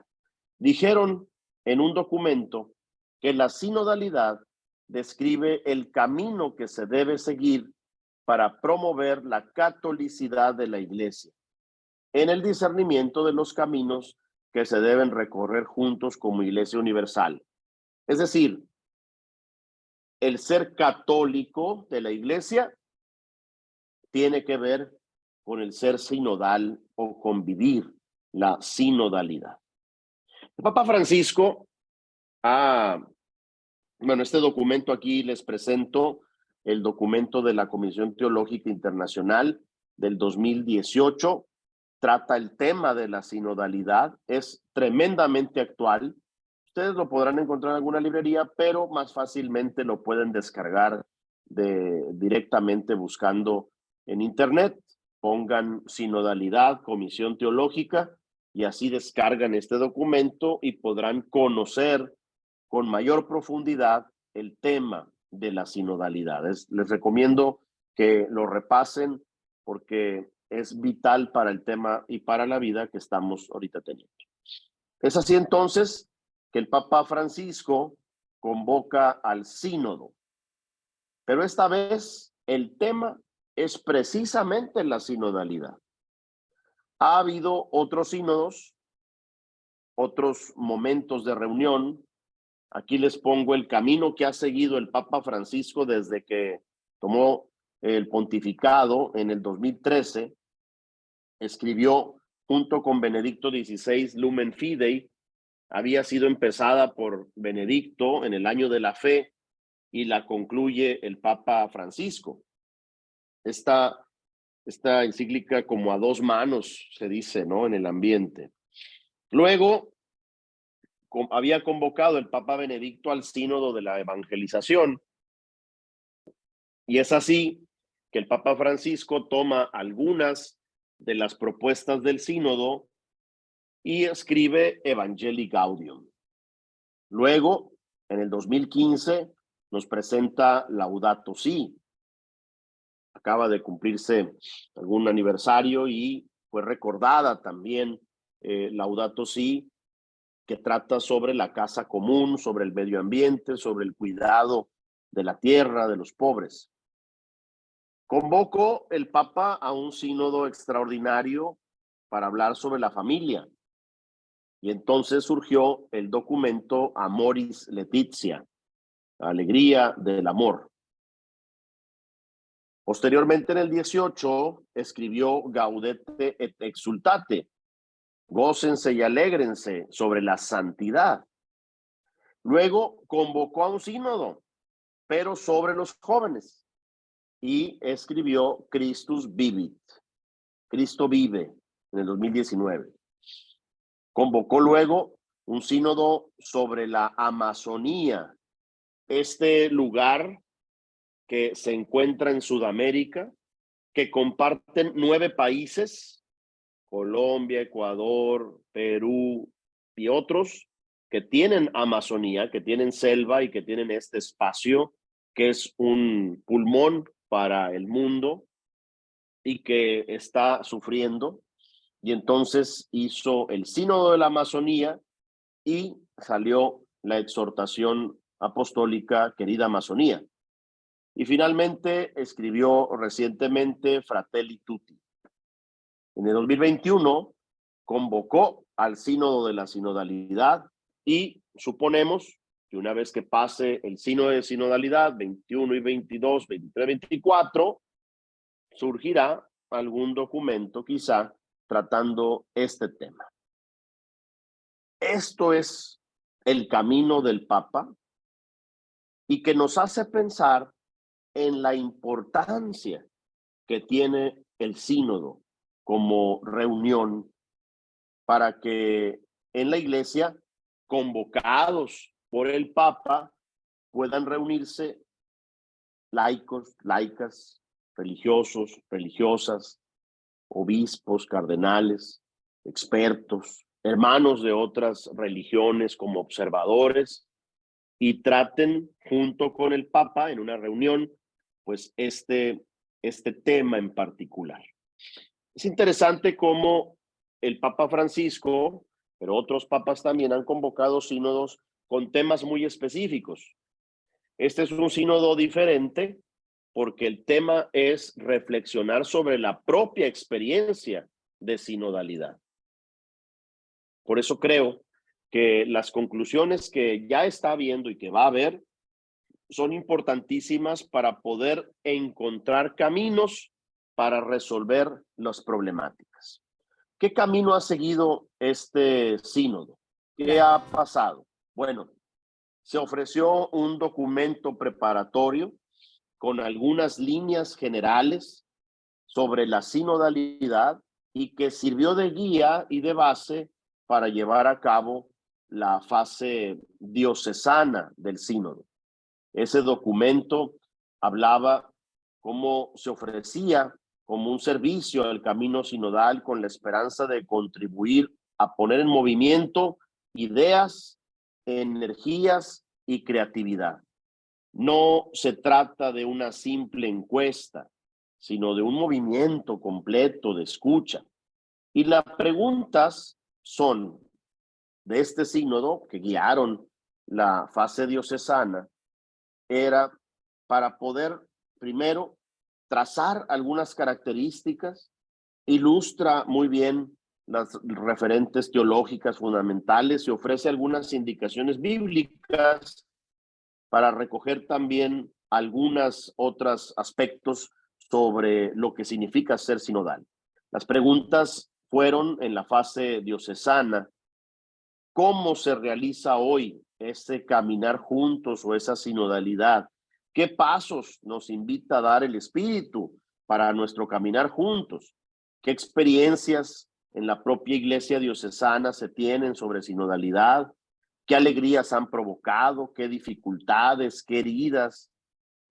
dijeron en un documento que la sinodalidad describe el camino que se debe seguir para promover la catolicidad de la iglesia en el discernimiento de los caminos que se deben recorrer juntos como iglesia universal. Es decir, el ser católico de la iglesia tiene que ver con el ser sinodal o convivir la sinodalidad. El Papa Francisco, este documento aquí les presento, el documento de la Comisión Teológica Internacional del 2018, trata el tema de la sinodalidad, es tremendamente actual. Ustedes lo podrán encontrar en alguna librería, pero más fácilmente lo pueden descargar directamente buscando en internet. Pongan sinodalidad, Comisión Teológica, y así descargan este documento y podrán conocer con mayor profundidad el tema de la sinodalidad. Les recomiendo que lo repasen porque es vital para el tema y para la vida que estamos ahorita teniendo. Es así entonces que el Papa Francisco convoca al sínodo, pero esta vez el tema es precisamente la sinodalidad. Ha habido otros sínodos, otros momentos de reunión. Aquí les pongo el camino que ha seguido el Papa Francisco desde que tomó el pontificado en el 2013, escribió junto con Benedicto XVI Lumen Fidei. Había sido empezada por Benedicto en el año de la fe y la concluye el Papa Francisco. Esta encíclica como a dos manos, se dice, ¿no?, en el ambiente. Luego, había convocado el Papa Benedicto al Sínodo de la Evangelización, y es así que el Papa Francisco toma algunas de las propuestas del Sínodo y escribe Evangelii Gaudium. Luego, en el 2015, nos presenta Laudato Si. Acaba de cumplirse algún aniversario y fue recordada también Laudato Si, que trata sobre la casa común, sobre el medio ambiente, sobre el cuidado de la tierra, de los pobres. Convocó el Papa a un sínodo extraordinario para hablar sobre la familia. Y entonces surgió el documento Amoris Laetitia, alegría del amor. Posteriormente, en el 18, escribió Gaudete et Exultate, gócense y alégrense, sobre la santidad. Luego convocó a un sínodo, pero sobre los jóvenes, y escribió Christus Vivit, Cristo vive, en el 2019. Convocó luego un sínodo sobre la Amazonía, este lugar que se encuentra en Sudamérica, que comparten 9 países, Colombia, Ecuador, Perú y otros, que tienen Amazonía, que tienen selva y que tienen este espacio que es un pulmón para el mundo y que está sufriendo. Y entonces hizo el Sínodo de la Amazonía y salió la exhortación apostólica Querida Amazonía. Y finalmente escribió recientemente Fratelli Tutti. En el 2021 convocó al Sínodo de la Sinodalidad y suponemos que una vez que pase el Sínodo de Sinodalidad 21 y 22, 23, 24, surgirá algún documento quizá tratando este tema. Esto es el camino del Papa y que nos hace pensar en la importancia que tiene el sínodo como reunión para que en la iglesia, convocados por el Papa, puedan reunirse laicos, laicas, religiosos, religiosas, obispos, cardenales, expertos, hermanos de otras religiones como observadores, y traten junto con el Papa en una reunión, pues este tema en particular. Es interesante cómo el Papa Francisco, pero otros papas también han convocado sínodos con temas muy específicos. Este es un sínodo diferente porque el tema es reflexionar sobre la propia experiencia de sinodalidad. Por eso creo que las conclusiones que ya está viendo y que va a haber son importantísimas para poder encontrar caminos para resolver las problemáticas. ¿Qué camino ha seguido este sínodo? ¿Qué ha pasado? Bueno, se ofreció un documento preparatorio con algunas líneas generales sobre la sinodalidad y que sirvió de guía y de base para llevar a cabo la fase diocesana del sínodo. Ese documento hablaba cómo se ofrecía como un servicio al camino sinodal con la esperanza de contribuir a poner en movimiento ideas, energías y creatividad. No se trata de una simple encuesta, sino de un movimiento completo de escucha. Y las preguntas son de este sínodo que guiaron la fase diocesana, era para poder primero trazar algunas características, ilustra muy bien las referentes teológicas fundamentales y ofrece algunas indicaciones bíblicas para recoger también algunos otros aspectos sobre lo que significa ser sinodal. Las preguntas fueron en la fase diocesana: ¿cómo se realiza hoy ese caminar juntos o esa sinodalidad? ¿Qué pasos nos invita a dar el Espíritu para nuestro caminar juntos? ¿Qué experiencias en la propia iglesia diocesana se tienen sobre sinodalidad? ¿Qué alegrías han provocado? ¿Qué dificultades? ¿Qué heridas?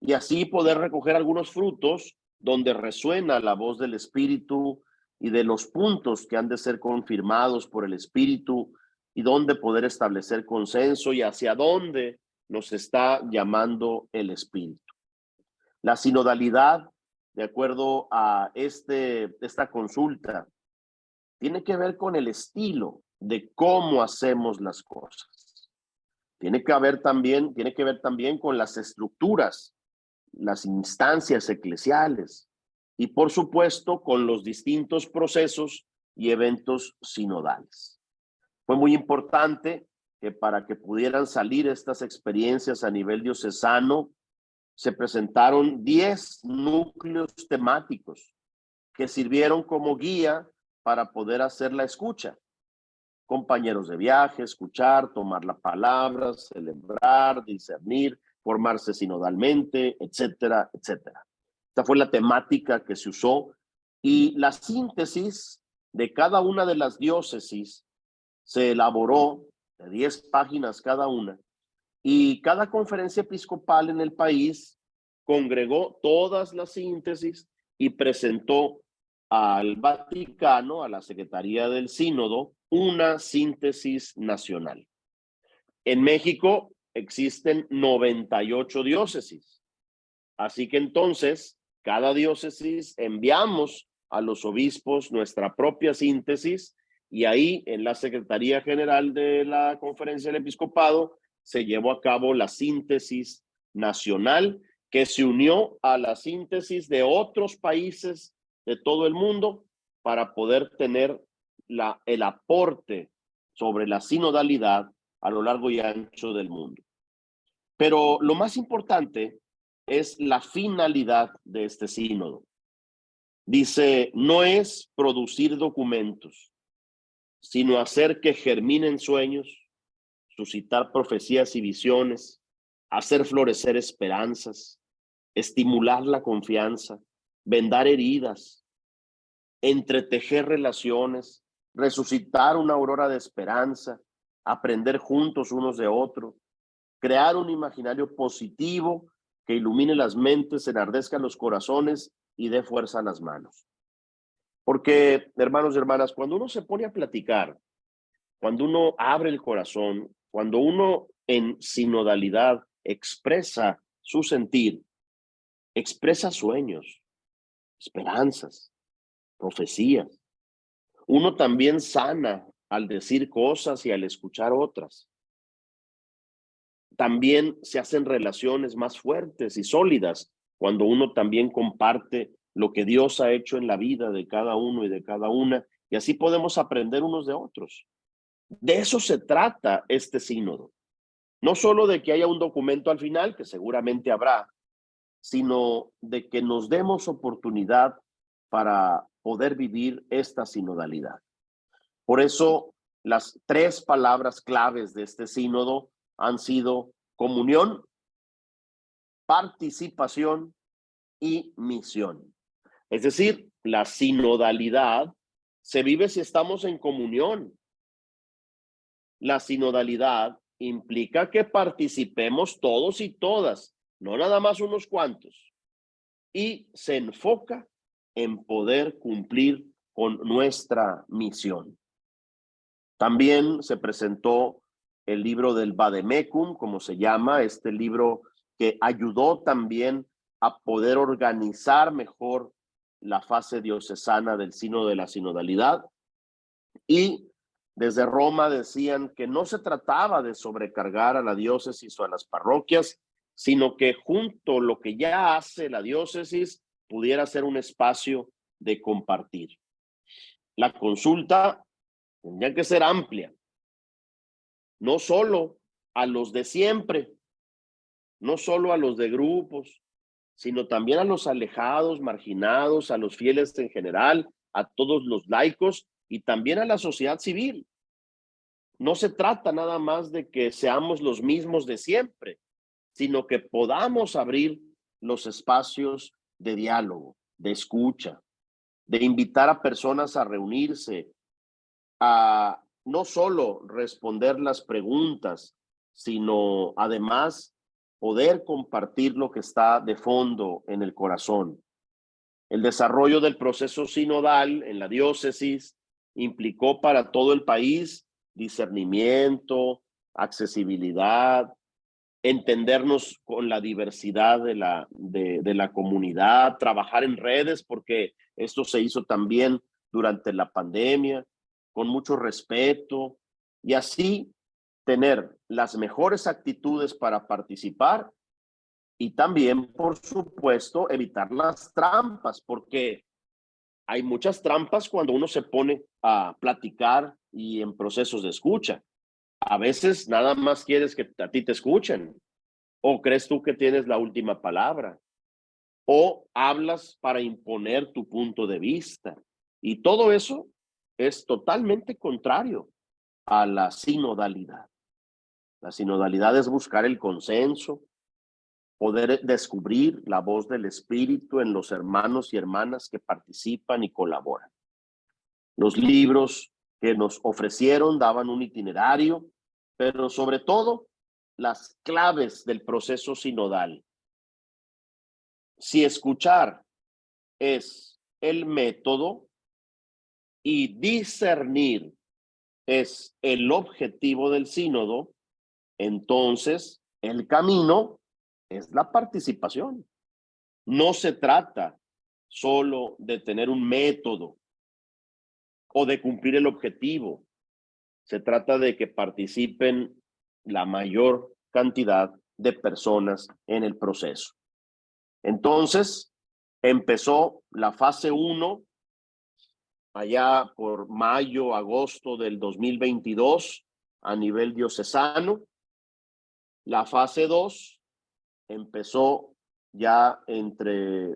Y así poder recoger algunos frutos donde resuena la voz del Espíritu y de los puntos que han de ser confirmados por el Espíritu, y donde poder establecer consenso y hacia dónde nos está llamando el Espíritu. La sinodalidad, de acuerdo a esta consulta, tiene que ver con el estilo de cómo hacemos las cosas. Tiene que ver también con las estructuras, las instancias eclesiales y, por supuesto, con los distintos procesos y eventos sinodales. Fue muy importante que para que pudieran salir estas experiencias a nivel diocesano, se presentaron 10 núcleos temáticos que sirvieron como guía para poder hacer la escucha. Compañeros de viaje, escuchar, tomar la palabra, celebrar, discernir, formarse sinodalmente, etcétera, etcétera. Esta fue la temática que se usó, y la síntesis de cada una de las diócesis se elaboró de 10 páginas cada una, y cada conferencia episcopal en el país congregó todas las síntesis y presentó al Vaticano, a la Secretaría del Sínodo, una síntesis nacional. En México existen 98 diócesis, así que entonces cada diócesis enviamos a los obispos nuestra propia síntesis, y ahí en la Secretaría General de la Conferencia del Episcopado se llevó a cabo la síntesis nacional, que se unió a la síntesis de otros países de todo el mundo para poder tener el aporte sobre la sinodalidad a lo largo y ancho del mundo. Pero lo más importante es la finalidad de este sínodo. Dice: no es producir documentos, sino hacer que germinen sueños, suscitar profecías y visiones, hacer florecer esperanzas, estimular la confianza, vendar heridas, entretejer relaciones, resucitar una aurora de esperanza, aprender juntos unos de otros, crear un imaginario positivo que ilumine las mentes, enardezca los corazones y dé fuerza a las manos. Porque, hermanos y hermanas, cuando uno se pone a platicar, cuando uno abre el corazón, cuando uno en sinodalidad expresa su sentir, expresa sueños, esperanzas, profecías, uno también sana al decir cosas y al escuchar otras. También se hacen relaciones más fuertes y sólidas cuando uno también comparte lo que Dios ha hecho en la vida de cada uno y de cada una, y así podemos aprender unos de otros. De eso se trata este sínodo. No solo de que haya un documento al final, que seguramente habrá, sino de que nos demos oportunidad para poder vivir esta sinodalidad. Por eso, las 3 palabras claves de este sínodo han sido comunión, participación y misión. Es decir, la sinodalidad se vive si estamos en comunión. La sinodalidad implica que participemos todos y todas, no nada más unos cuantos, y se enfoca en poder cumplir con nuestra misión. También se presentó el libro del Vademecum, como se llama, este libro que ayudó también a poder organizar mejor la fase diocesana del sínodo de la sinodalidad. Y desde Roma decían que no se trataba de sobrecargar a la diócesis o a las parroquias, sino que junto lo que ya hace la diócesis pudiera ser un espacio de compartir. La consulta tendría que ser amplia, no solo a los de siempre, no solo a los de grupos, sino también a los alejados, marginados, a los fieles en general, a todos los laicos y también a la sociedad civil. No se trata nada más de que seamos los mismos de siempre, sino que podamos abrir los espacios de diálogo, de escucha, de invitar a personas a reunirse, a no solo responder las preguntas, sino además poder compartir lo que está de fondo en el corazón. El desarrollo del proceso sinodal en la diócesis implicó para todo el país discernimiento, accesibilidad, entendernos con la diversidad de la comunidad, trabajar en redes, porque esto se hizo también durante la pandemia, con mucho respeto, y así tener las mejores actitudes para participar y también, por supuesto, evitar las trampas, porque hay muchas trampas cuando uno se pone a platicar y en procesos de escucha. A veces nada más quieres que a ti te escuchen, o crees tú que tienes la última palabra, o hablas para imponer tu punto de vista. Y todo eso es totalmente contrario a la sinodalidad. La sinodalidad es buscar el consenso, poder descubrir la voz del Espíritu en los hermanos y hermanas que participan y colaboran. Los libros que nos ofrecieron daban un itinerario, pero sobre todo las claves del proceso sinodal. Si escuchar es el método y discernir es el objetivo del sínodo, entonces el camino es la participación. No se trata solo de tener un método o de cumplir el objetivo. Se trata de que participen la mayor cantidad de personas en el proceso. Entonces, empezó la fase 1 allá por mayo, agosto del 2022 a nivel diocesano. La fase 2 empezó ya entre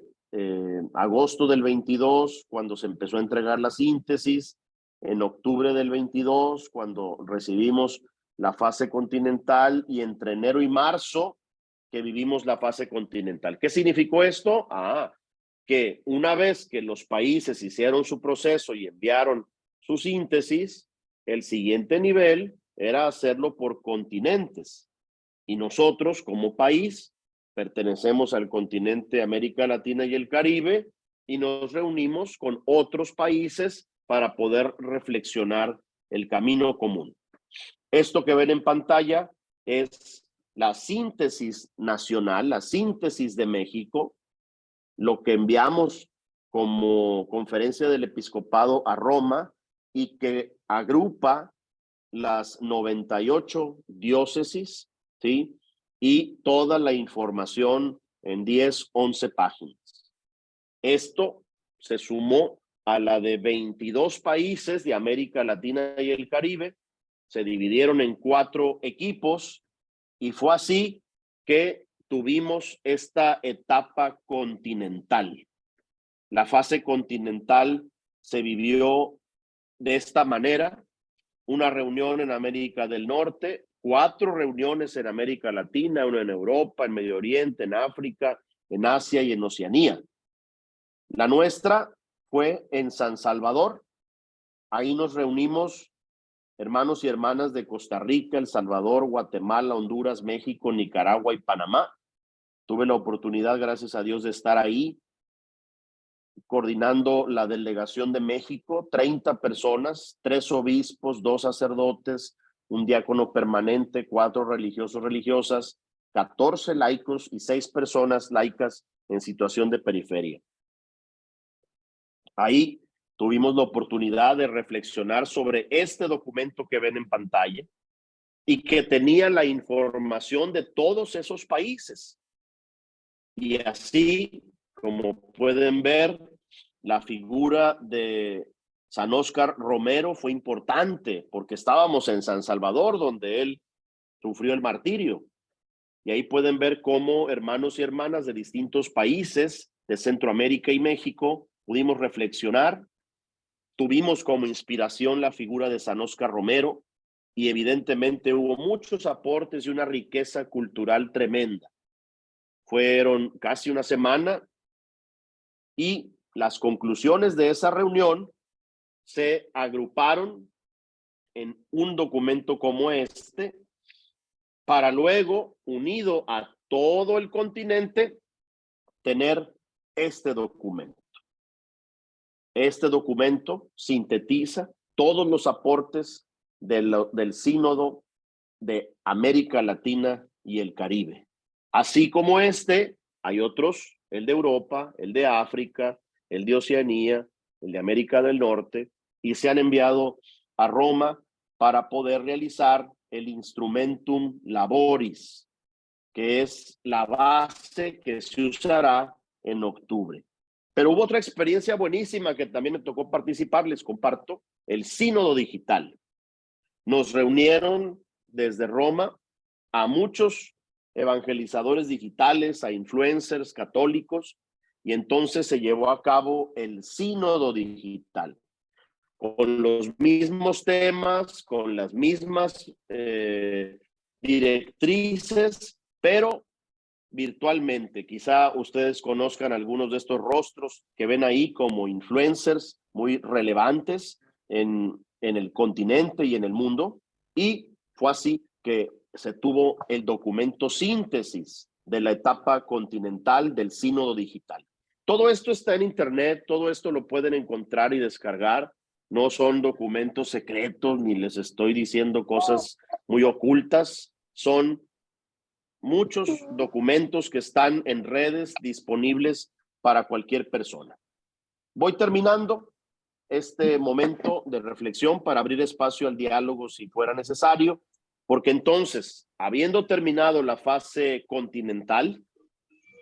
agosto del 22, cuando se empezó a entregar la síntesis, en octubre del 22, cuando recibimos la fase continental, y entre enero y marzo, que vivimos la fase continental. ¿Qué significó esto? Que una vez que los países hicieron su proceso y enviaron su síntesis, el siguiente nivel era hacerlo por continentes. Y nosotros, como país, pertenecemos al continente América Latina y el Caribe, y nos reunimos con otros países para poder reflexionar el camino común. Esto que ven en pantalla es la síntesis nacional, la síntesis de México, lo que enviamos como Conferencia del Episcopado a Roma y que agrupa las 98 diócesis, ¿sí? Y toda la información en 10, 11 páginas. Esto se sumó a la de 22 países de América Latina y el Caribe, se dividieron en 4 equipos y fue así que tuvimos esta etapa continental. La fase continental se vivió de esta manera: una reunión en América del Norte, 4 reuniones en América Latina, 1 en Europa, en Medio Oriente, en África, en Asia y en Oceanía. La nuestra fue en San Salvador. Ahí nos reunimos hermanos y hermanas de Costa Rica, El Salvador, Guatemala, Honduras, México, Nicaragua y Panamá. Tuve la oportunidad, gracias a Dios, de estar ahí coordinando la delegación de México, 30 personas, 3 obispos, 2 sacerdotes, un diácono permanente, 4 religiosos, religiosas, 14 laicos y 6 personas laicas en situación de periferia. Ahí tuvimos la oportunidad de reflexionar sobre este documento que ven en pantalla y que tenía la información de todos esos países. Y así, como pueden ver, la figura de San Óscar Romero fue importante porque estábamos en San Salvador, donde él sufrió el martirio. Y ahí pueden ver cómo hermanos y hermanas de distintos países de Centroamérica y México pudimos reflexionar. Tuvimos como inspiración la figura de San Óscar Romero y evidentemente hubo muchos aportes y una riqueza cultural tremenda. Fueron casi una semana y las conclusiones de esa reunión se agruparon en un documento como este para luego, unido a todo el continente, tener este documento. Este documento sintetiza todos los aportes del Sínodo de América Latina y el Caribe. Así como este, hay otros, el de Europa, el de África, el de Oceanía, el de América del Norte, y se han enviado a Roma para poder realizar el Instrumentum Laboris, que es la base que se usará en octubre. Pero hubo otra experiencia buenísima que también me tocó participar, les comparto, el Sínodo Digital. Nos reunieron desde Roma a muchos evangelizadores digitales, a influencers católicos, y entonces se llevó a cabo el Sínodo Digital, con los mismos temas, con las mismas directrices, pero virtualmente. Quizá ustedes conozcan algunos de estos rostros que ven ahí como influencers muy relevantes en el continente y en el mundo, y fue así que se tuvo el documento síntesis de la etapa continental del Sínodo Digital. Todo esto está en internet, todo esto lo pueden encontrar y descargar. No son documentos secretos, ni les estoy diciendo cosas muy ocultas. Son muchos documentos que están en redes disponibles para cualquier persona. Voy terminando este momento de reflexión para abrir espacio al diálogo si fuera necesario, porque entonces, habiendo terminado la fase continental,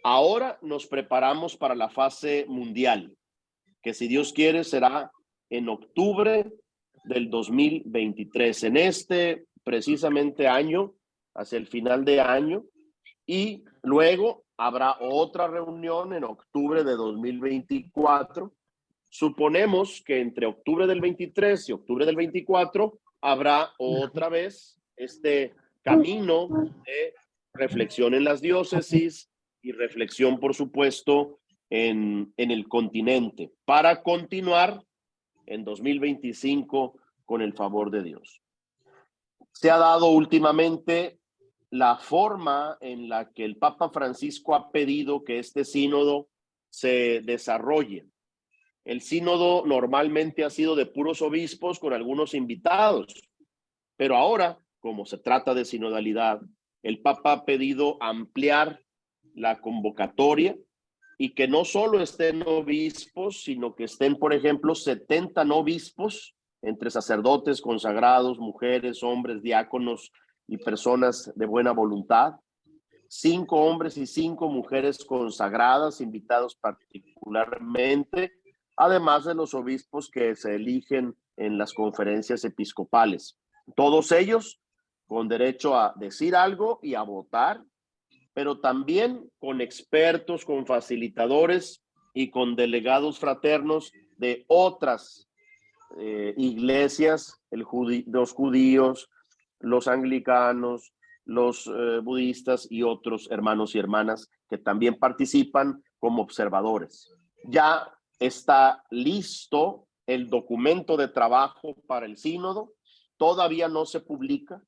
ahora nos preparamos para la fase mundial, que si Dios quiere será en octubre del 2023, en este precisamente año, hacia el final de año, y luego habrá otra reunión en octubre de 2024. Suponemos que entre octubre del 23 y octubre del 24 habrá otra vez este camino de reflexión en las diócesis y reflexión, por supuesto, en el continente, para continuar en 2025 con el favor de Dios. Se ha dado últimamente la forma en la que el Papa Francisco ha pedido que este sínodo se desarrolle. El sínodo normalmente ha sido de puros obispos con algunos invitados, pero ahora, como se trata de sinodalidad, el Papa ha pedido ampliar la convocatoria y que no solo estén obispos, sino que estén, por ejemplo, 70 obispos, entre sacerdotes, consagrados, mujeres, hombres, diáconos y personas de buena voluntad, 5 hombres y 5 mujeres consagradas, invitados particularmente, además de los obispos que se eligen en las conferencias episcopales. Todos ellos con derecho a decir algo y a votar, pero también con expertos, con facilitadores y con delegados fraternos de otras iglesias, los judíos, los anglicanos, los budistas y otros hermanos y hermanas que también participan como observadores. Ya está listo el documento de trabajo para el sínodo, todavía no se publica,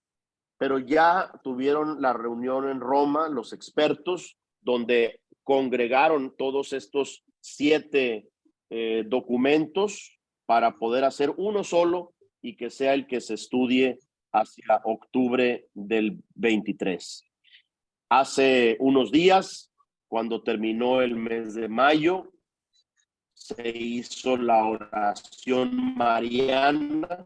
pero ya tuvieron la reunión en Roma los expertos, donde congregaron todos estos 7 documentos para poder hacer uno solo y que sea el que se estudie hacia octubre del 23. Hace unos días, cuando terminó el mes de mayo, se hizo la oración mariana.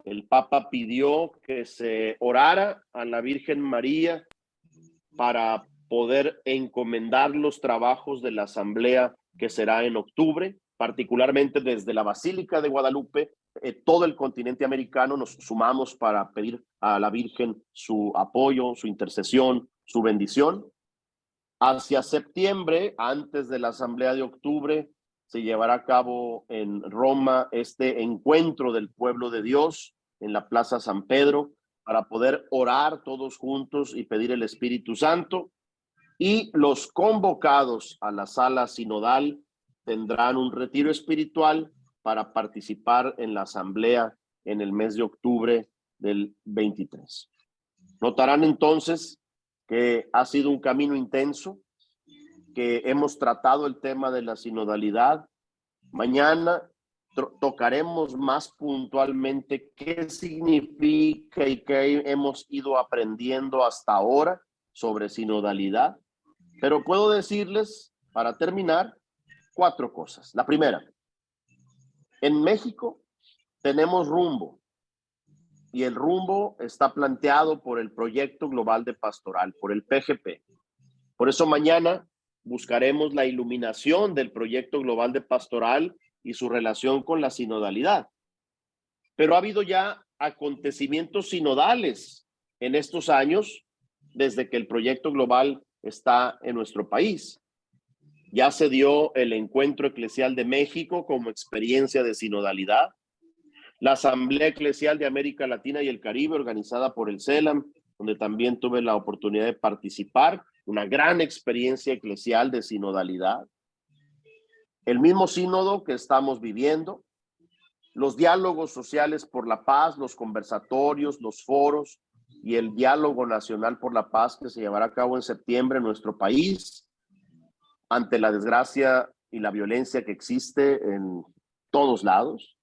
El Papa pidió que se orara a la Virgen María para poder encomendar los trabajos de la asamblea que será en octubre, particularmente desde la Basílica de Guadalupe, todo el continente americano nos sumamos para pedir a la Virgen su apoyo, su intercesión, su bendición. Hacia septiembre, antes de la Asamblea de octubre, se llevará a cabo en Roma este encuentro del pueblo de Dios en la Plaza San Pedro para poder orar todos juntos y pedir el Espíritu Santo. Y los convocados a la sala sinodal tendrán un retiro espiritual para participar en la asamblea en el mes de octubre del 23. Notarán entonces que ha sido un camino intenso, que hemos tratado el tema de la sinodalidad. Mañana tocaremos más puntualmente qué significa y qué hemos ido aprendiendo hasta ahora sobre sinodalidad. Pero puedo decirles, para terminar, 4 cosas. La primera, en México tenemos rumbo, y el rumbo está planteado por el Proyecto Global de Pastoral, por el PGP. Por eso mañana buscaremos la iluminación del Proyecto Global de Pastoral y su relación con la sinodalidad. Pero ha habido ya acontecimientos sinodales en estos años desde que el Proyecto Global está en nuestro país. Ya se dio el Encuentro Eclesial de México como experiencia de sinodalidad. La Asamblea Eclesial de América Latina y el Caribe, organizada por el CELAM, donde también tuve la oportunidad de participar, una gran experiencia eclesial de sinodalidad. El mismo sínodo que estamos viviendo, los diálogos sociales por la paz, los conversatorios, los foros y el diálogo nacional por la paz que se llevará a cabo en septiembre en nuestro país, ante la desgracia y la violencia que existe en todos lados.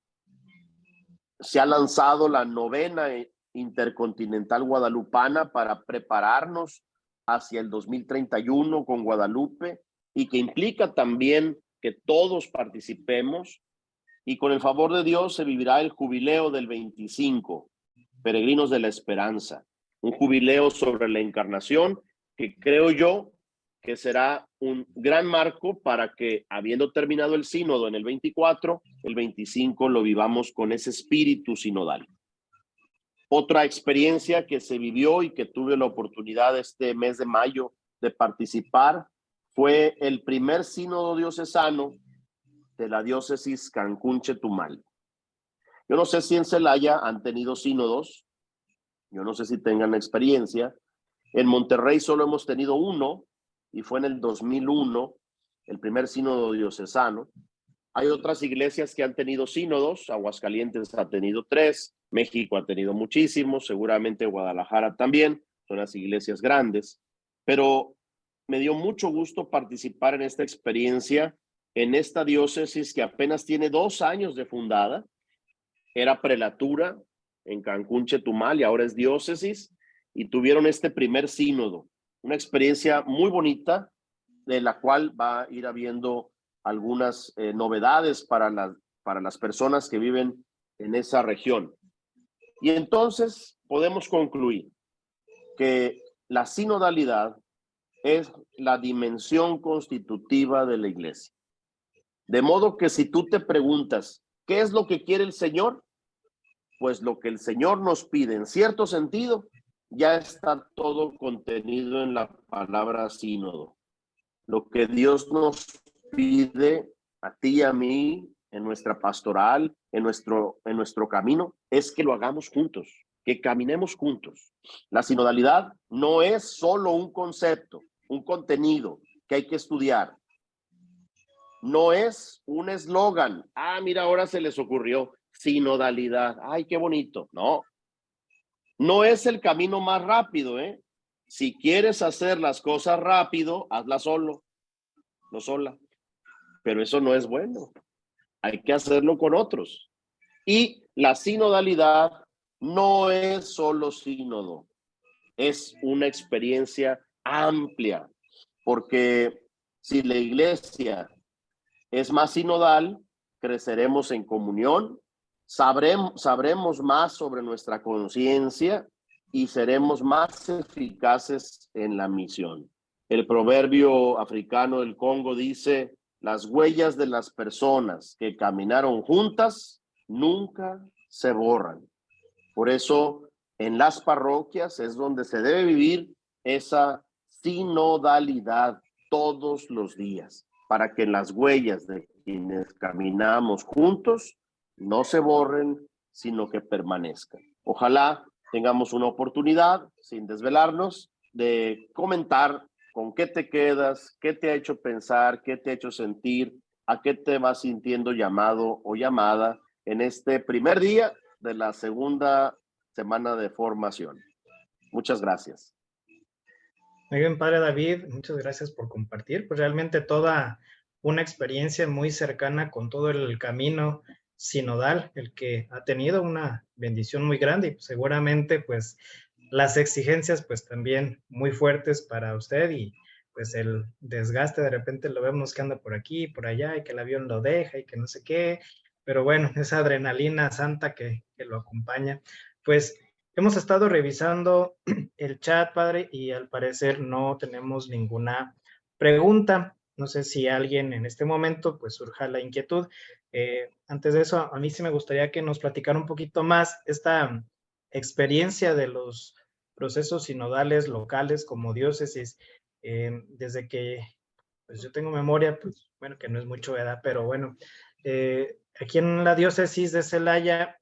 Se ha lanzado la 9ª Intercontinental Guadalupana para prepararnos hacia el 2031 con Guadalupe, y que implica también que todos participemos, y con el favor de Dios se vivirá el jubileo del 25, Peregrinos de la Esperanza, un jubileo sobre la encarnación que creo yo que será un gran marco para que, habiendo terminado el sínodo en el 24, el 25 lo vivamos con ese espíritu sinodal. Otra experiencia que se vivió y que tuve la oportunidad este mes de mayo de participar fue el primer sínodo diocesano de la diócesis Cancún-Chetumal. Yo no sé si en Celaya han tenido sínodos, yo no sé si tengan experiencia. En Monterrey solo hemos tenido uno, y fue en el 2001, el primer sínodo diocesano. Hay otras iglesias que han tenido sínodos, Aguascalientes ha tenido 3, México ha tenido muchísimos, seguramente Guadalajara también, son las iglesias grandes, pero me dio mucho gusto participar en esta experiencia en esta diócesis que apenas tiene 2 años de fundada. Era prelatura en Cancún-Chetumal y ahora es diócesis, y tuvieron este primer sínodo, una experiencia muy bonita, de la cual va a ir habiendo algunas novedades para las personas que viven en esa región. Y entonces podemos concluir que la sinodalidad es la dimensión constitutiva de la iglesia. De modo que si tú te preguntas, ¿qué es lo que quiere el Señor? Pues lo que el Señor nos pide, en cierto sentido, ya está todo contenido en la palabra sínodo. Lo que Dios nos pide a ti y a mí en nuestra pastoral, en nuestro camino, es que lo hagamos juntos, que caminemos juntos. La sinodalidad no es solo un concepto, un contenido que hay que estudiar. No es un eslogan. Mira, ahora se les ocurrió sinodalidad. Ay, qué bonito. No. No es el camino más rápido, ¿eh? Si quieres hacer las cosas rápido, hazla solo, no sola. Pero eso no es bueno. Hay que hacerlo con otros. Y la sinodalidad no es solo sínodo, es una experiencia amplia, porque si la iglesia es más sinodal, creceremos en comunión, sabremos más sobre nuestra conciencia y seremos más eficaces en la misión. El proverbio africano del Congo dice: las huellas de las personas que caminaron juntas nunca se borran. Por eso, en las parroquias es donde se debe vivir esa sinodalidad todos los días, para que las huellas de quienes caminamos juntos no se borren, sino que permanezcan. Ojalá tengamos una oportunidad, sin desvelarnos, de comentar con qué te quedas, qué te ha hecho pensar, qué te ha hecho sentir, a qué te vas sintiendo llamado o llamada en este primer día de la segunda semana de formación. Muchas gracias. Muy bien, Padre David, muchas gracias por compartir. Pues realmente toda una experiencia muy cercana con todo el camino sinodal, el que ha tenido una bendición muy grande y seguramente pues las exigencias pues también muy fuertes para usted y pues el desgaste de repente lo vemos que anda por aquí, por allá y que el avión lo deja y que no sé qué, pero bueno, esa adrenalina santa que lo acompaña. Pues hemos estado revisando el chat, Padre, y al parecer no tenemos ninguna pregunta. No sé si alguien en este momento pues surja la inquietud. Antes de eso, a mí sí me gustaría que nos platicara un poquito más esta experiencia de los procesos sinodales locales como diócesis, desde que pues yo tengo memoria, pues bueno, que no es mucho edad, pero bueno, aquí en la diócesis de Celaya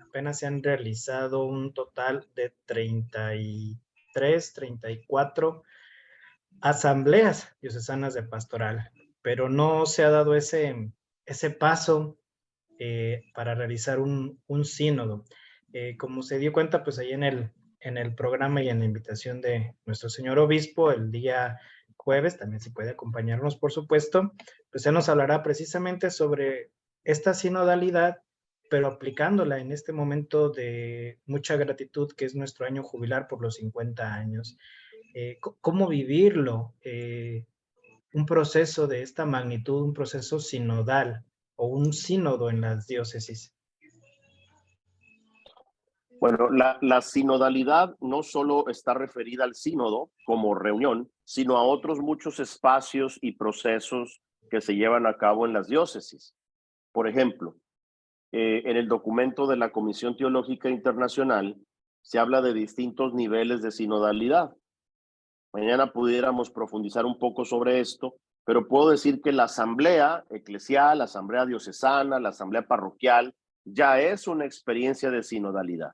apenas se han realizado un total de 33, 34 asambleas diocesanas de pastoral, pero no se ha dado ese paso para realizar un sínodo. Como se dio cuenta, pues ahí en el programa y en la invitación de nuestro señor obispo, el día jueves, también si puede acompañarnos, por supuesto, pues él nos hablará precisamente sobre esta sinodalidad, pero aplicándola en este momento de mucha gratitud, que es nuestro año jubilar por los 50 años. ¿Cómo vivirlo? Un proceso de esta magnitud, un proceso sinodal o un sínodo en las diócesis. Bueno, la sinodalidad no solo está referida al sínodo como reunión, sino a otros muchos espacios y procesos que se llevan a cabo en las diócesis. Por ejemplo, en el documento de la Comisión Teológica Internacional se habla de distintos niveles de sinodalidad. Mañana pudiéramos profundizar un poco sobre esto, pero puedo decir que la asamblea eclesial, la asamblea diocesana, la asamblea parroquial, ya es una experiencia de sinodalidad.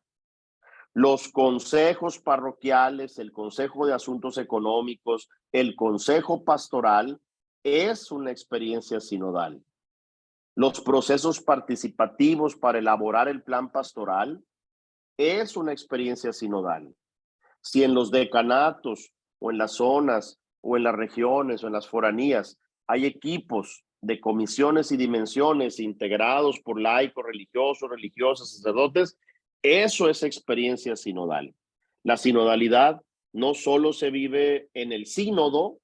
Los consejos parroquiales, el Consejo de Asuntos Económicos, el Consejo Pastoral, es una experiencia sinodal. Los procesos participativos para elaborar el plan pastoral es una experiencia sinodal. Si en los decanatos o en las zonas o en las regiones o en las foranías hay equipos de comisiones y dimensiones integrados por laicos, religiosos, religiosas, sacerdotes, eso es experiencia sinodal. La sinodalidad no solo se vive en el sínodo,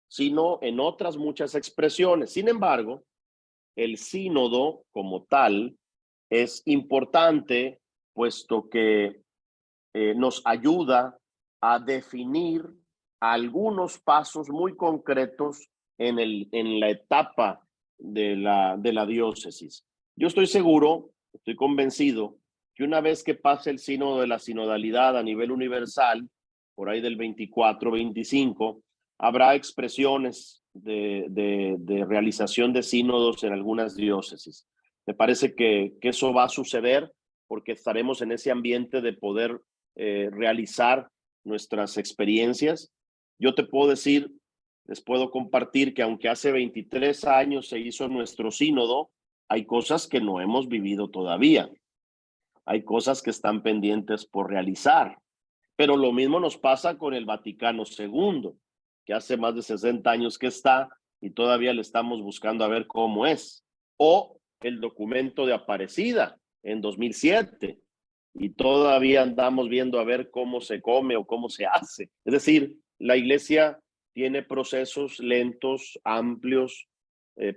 sino en otras muchas expresiones. Sin embargo, el sínodo como tal es importante, puesto que nos ayuda a definir algunos pasos muy concretos en la etapa de la diócesis. Yo estoy seguro, estoy convencido, que una vez que pase el sínodo de la sinodalidad a nivel universal, por ahí del 24-25, habrá expresiones de realización de sínodos en algunas diócesis. Me parece que eso va a suceder porque estaremos en ese ambiente de poder realizar nuestras experiencias. Yo te puedo decir, les puedo compartir que aunque hace 23 años se hizo nuestro sínodo, hay cosas que no hemos vivido todavía. Hay cosas que están pendientes por realizar. Pero lo mismo nos pasa con el Vaticano II, que hace más de 60 años que está y todavía le estamos buscando a ver cómo es. O el documento de Aparecida en 2007 y todavía andamos viendo a ver cómo se come o cómo se hace. Es decir, la iglesia tiene procesos lentos, amplios,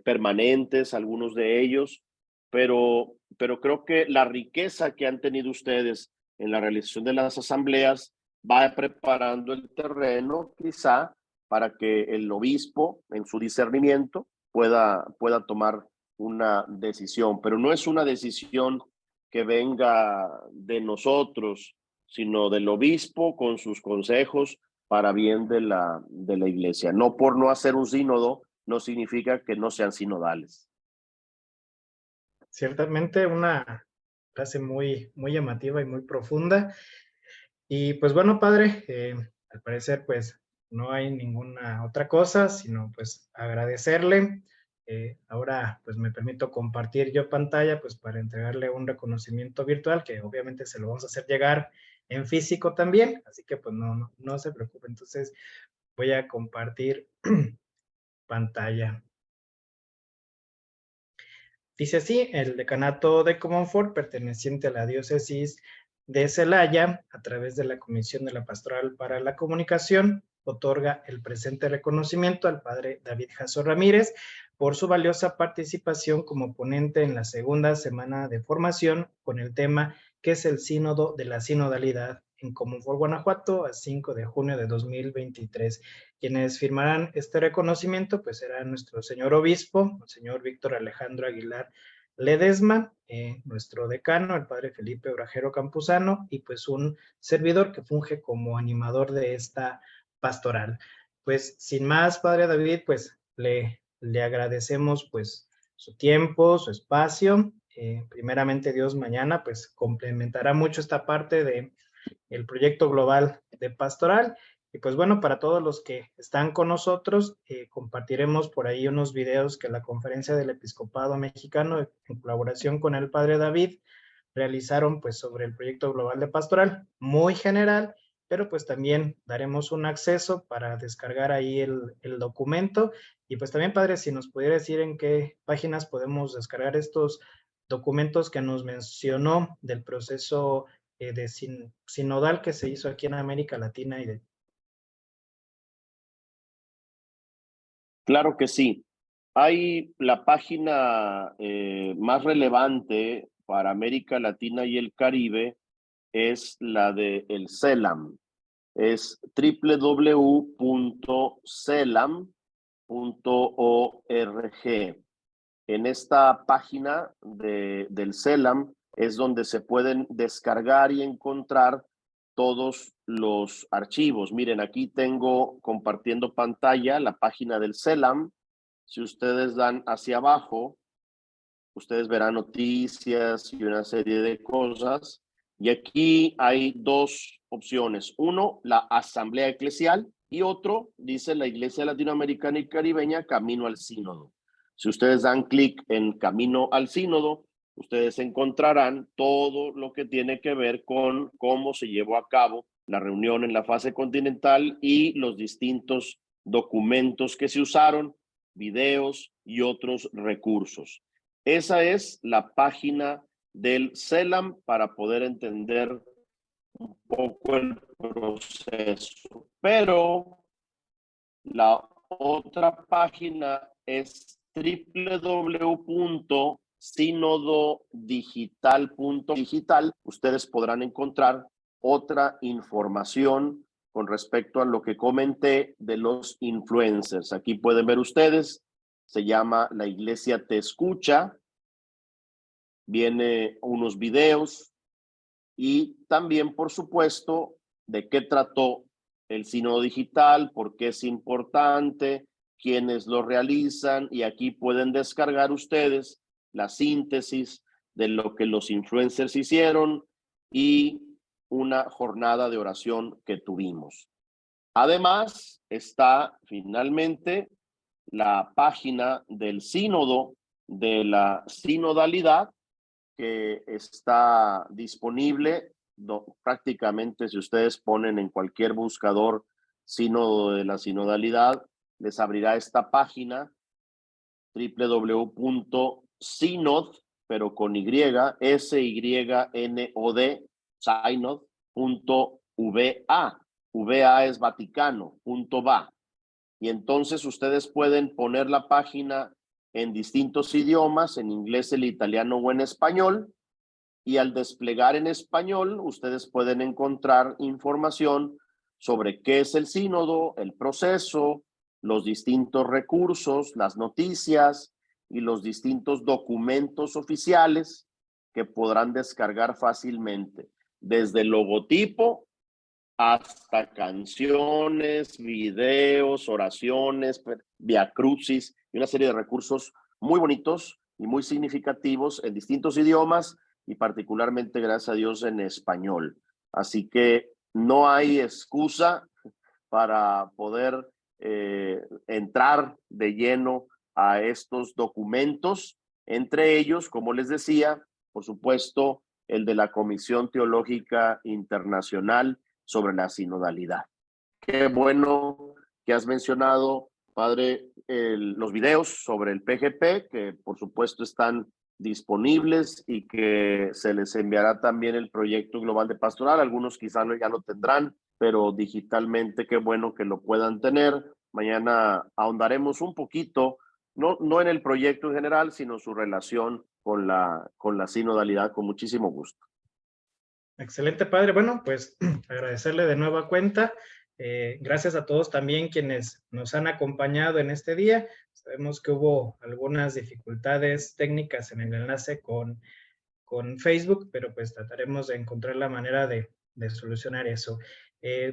permanentes, algunos de ellos, pero creo que la riqueza que han tenido ustedes en la realización de las asambleas va preparando el terreno quizá para que el obispo en su discernimiento pueda tomar una decisión, pero no es una decisión que venga de nosotros, sino del obispo con sus consejos para bien de la iglesia. No por no hacer un sínodo, no significa que no sean sinodales. Ciertamente una frase muy llamativa y muy profunda. Y pues bueno, padre, al parecer pues no hay ninguna otra cosa, sino pues agradecerle. Ahora pues me permito compartir yo pantalla pues para entregarle un reconocimiento virtual que obviamente se lo vamos a hacer llegar en físico también, así que pues no se preocupe. Entonces voy a compartir pantalla. Dice así: el decanato de Comonfort, perteneciente a la diócesis de Celaya, a través de la Comisión de la Pastoral para la Comunicación, otorga el presente reconocimiento al padre David Jasso Ramírez por su valiosa participación como ponente en la segunda semana de formación con el tema ¿qué es el sínodo de la sinodalidad? En Comonfort, Guanajuato, a 5 de junio de 2023. Quienes firmarán este reconocimiento pues será nuestro señor obispo, el señor Víctor Alejandro Aguilar Ledesma, nuestro decano, el padre Felipe Orajero Campuzano, y pues un servidor que funge como animador de esta pastoral. Pues sin más, padre David, pues le agradecemos pues su tiempo, su espacio. Primeramente Dios, mañana pues complementará mucho esta parte de el proyecto global de pastoral. Y pues bueno, para todos los que están con nosotros, compartiremos por ahí unos videos que la Conferencia del Episcopado Mexicano, en colaboración con el Padre David, realizaron pues sobre el proyecto global de pastoral, muy general, pero pues también daremos un acceso para descargar ahí el documento. Y pues también, Padre, si nos pudiera decir en qué páginas podemos descargar estos documentos que nos mencionó del proceso de sinodal que se hizo aquí en América Latina. Claro que sí. Hay la página más relevante para América Latina y el Caribe, es la de el CELAM. Es www.celam.org. En esta página del CELAM es donde se pueden descargar y encontrar todos los archivos. Miren, aquí tengo compartiendo pantalla la página del CELAM. Si ustedes dan hacia abajo, ustedes verán noticias y una serie de cosas. Y aquí hay dos opciones. Uno, la Asamblea Eclesial, y otro, dice la Iglesia Latinoamericana y Caribeña, Camino al Sínodo. Si ustedes dan clic en Camino al Sínodo, ustedes encontrarán todo lo que tiene que ver con cómo se llevó a cabo la reunión en la fase continental y los distintos documentos que se usaron, videos y otros recursos. Esa es la página del CELAM para poder entender un poco el proceso. Pero la otra página es www.sinododigital.digital. Ustedes podrán encontrar otra información con respecto a lo que comenté de los influencers. Aquí pueden ver ustedes, se llama La Iglesia Te Escucha. Viene unos videos y también, por supuesto, de qué trató el sínodo digital, por qué es importante, quiénes lo realizan, y aquí pueden descargar ustedes la síntesis de lo que los influencers hicieron y una jornada de oración que tuvimos. Además, está finalmente la página del sínodo de la sinodalidad, que está disponible prácticamente. Si ustedes ponen en cualquier buscador sínodo de la sinodalidad, les abrirá esta página www.synod, pero con Y, SYNOD, synod.va. VA es Vaticano, .va. Y entonces ustedes pueden poner la página en distintos idiomas, en inglés, el italiano o en español, y al desplegar en español, ustedes pueden encontrar información sobre qué es el sínodo, el proceso, los distintos recursos, las noticias y los distintos documentos oficiales que podrán descargar fácilmente, desde el logotipo hasta canciones, videos, oraciones, viacrucis y una serie de recursos muy bonitos y muy significativos en distintos idiomas y particularmente, gracias a Dios, en español. Así que no hay excusa para poder entrar de lleno a estos documentos, entre ellos, como les decía, por supuesto, el de la Comisión Teológica Internacional sobre la sinodalidad. Qué bueno que has mencionado, padre, los videos sobre el PGP, que por supuesto están disponibles y que se les enviará también el proyecto global de pastoral. Algunos quizás ya lo tendrán, pero digitalmente qué bueno que lo puedan tener. Mañana ahondaremos un poquito, no en el proyecto en general, sino su relación con la sinodalidad, con muchísimo gusto. Excelente, padre. Bueno, pues agradecerle de nueva cuenta. Gracias a todos también quienes nos han acompañado en este día. Sabemos que hubo algunas dificultades técnicas en el enlace con Facebook, pero pues trataremos de encontrar la manera de solucionar eso.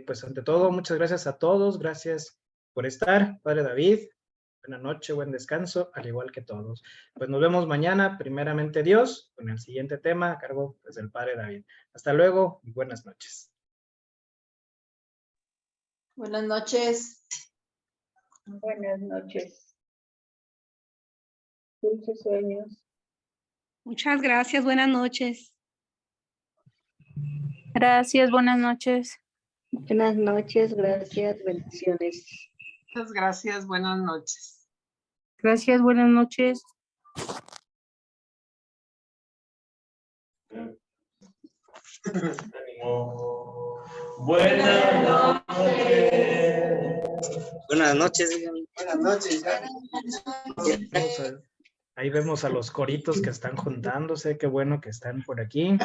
Pues ante todo, muchas gracias a todos. Gracias por estar, padre David. Buenas noches, buen descanso, al igual que todos. Pues nos vemos mañana, primeramente Dios, con el siguiente tema a cargo pues, del padre David. Hasta luego y buenas noches. Buenas noches. Buenas noches. Dulces sueños. Muchas gracias, buenas noches. Gracias, buenas noches. Buenas noches, gracias, bendiciones. Muchas gracias, buenas noches. Gracias, buenas noches. Buenas noches. Buenas noches. Buenas noches. Ahí vemos a los coritos que están juntándose, qué bueno que están por aquí.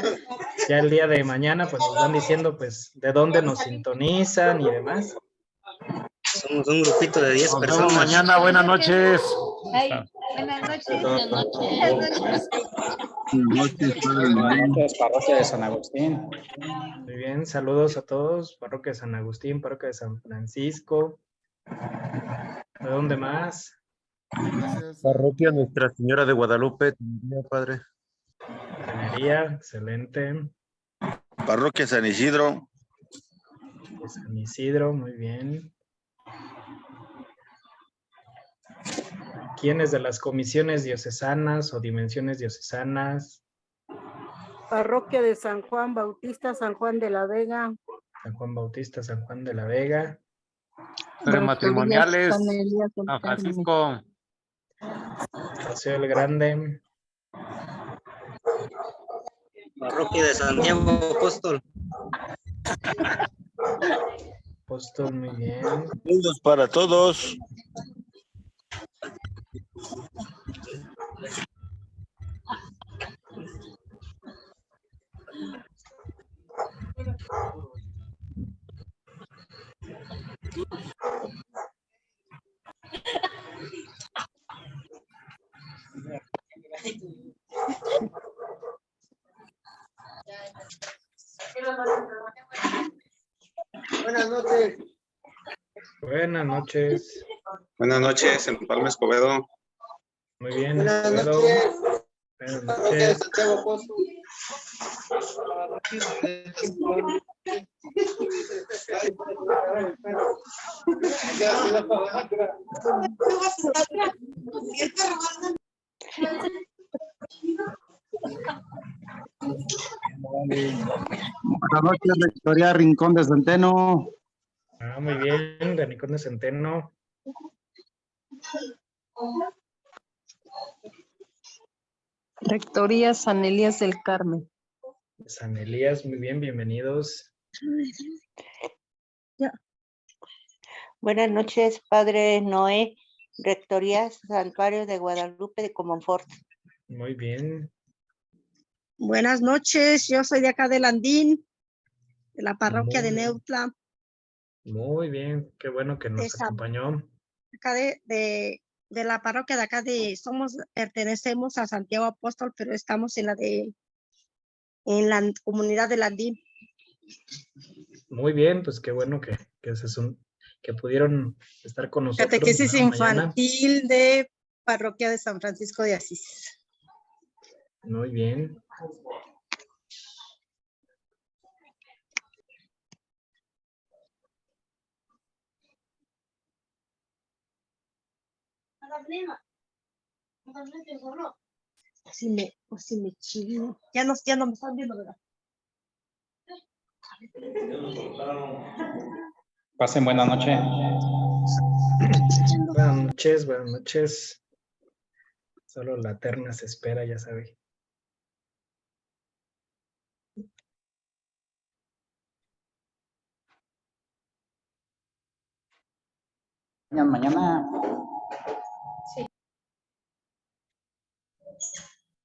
Ya el día de mañana pues nos van diciendo pues de dónde nos sintonizan y demás. Somos un grupito de 10 personas. Nos vemos mañana, buenas noches. Ay, buenas noches. Buenas noches. Buenas noches, parroquia de San Agustín. Muy bien, saludos a todos, parroquia de San Agustín, parroquia de San Francisco. ¿De dónde más? Parroquia Nuestra Señora de Guadalupe, padre. Tenería, excelente. Parroquia San Isidro. San Isidro, muy bien. ¿Quiénes de las comisiones diocesanas o dimensiones diocesanas? Parroquia de San Juan Bautista, San Juan de la Vega. San Juan Bautista, San Juan de la Vega. Prematrimoniales, San Francisco. Paseo el Grande. Parroquia de Santiago Apóstol. Apóstol, muy bien. Saludos para todos. Buenas noches. Buenas noches. Buenas noches, en Palma Escobedo. Muy bien. Buenas Escobedo. noches. Buenas Parroquia de noches. Santiago Apóstol. Buenas noches, Rectoría Rincón de Centeno. Muy bien, de Rincón de Centeno. Rectoría San Elías del Carmen. San Elías, muy bien, bienvenidos. Ya. Buenas noches, Padre Noé, Rectoría Santuario de Guadalupe de Comonfort. Muy bien. Buenas noches, yo soy de acá de Landín, de la parroquia de Neutla. Muy bien, qué bueno que nos acompañó. acá de la parroquia de acá pertenecemos a Santiago Apóstol, pero estamos en la comunidad de Landín. Muy bien, pues qué bueno que pudieron estar con nosotros. Catequesis mañana. infantil de parroquia de San Francisco de Asís. Muy bien. Si me chillo. Ya no me están viendo, ¿verdad? Pasen buena noche. Buenas noches. Solo la terna se espera, ya sabe. Mañana. Sí.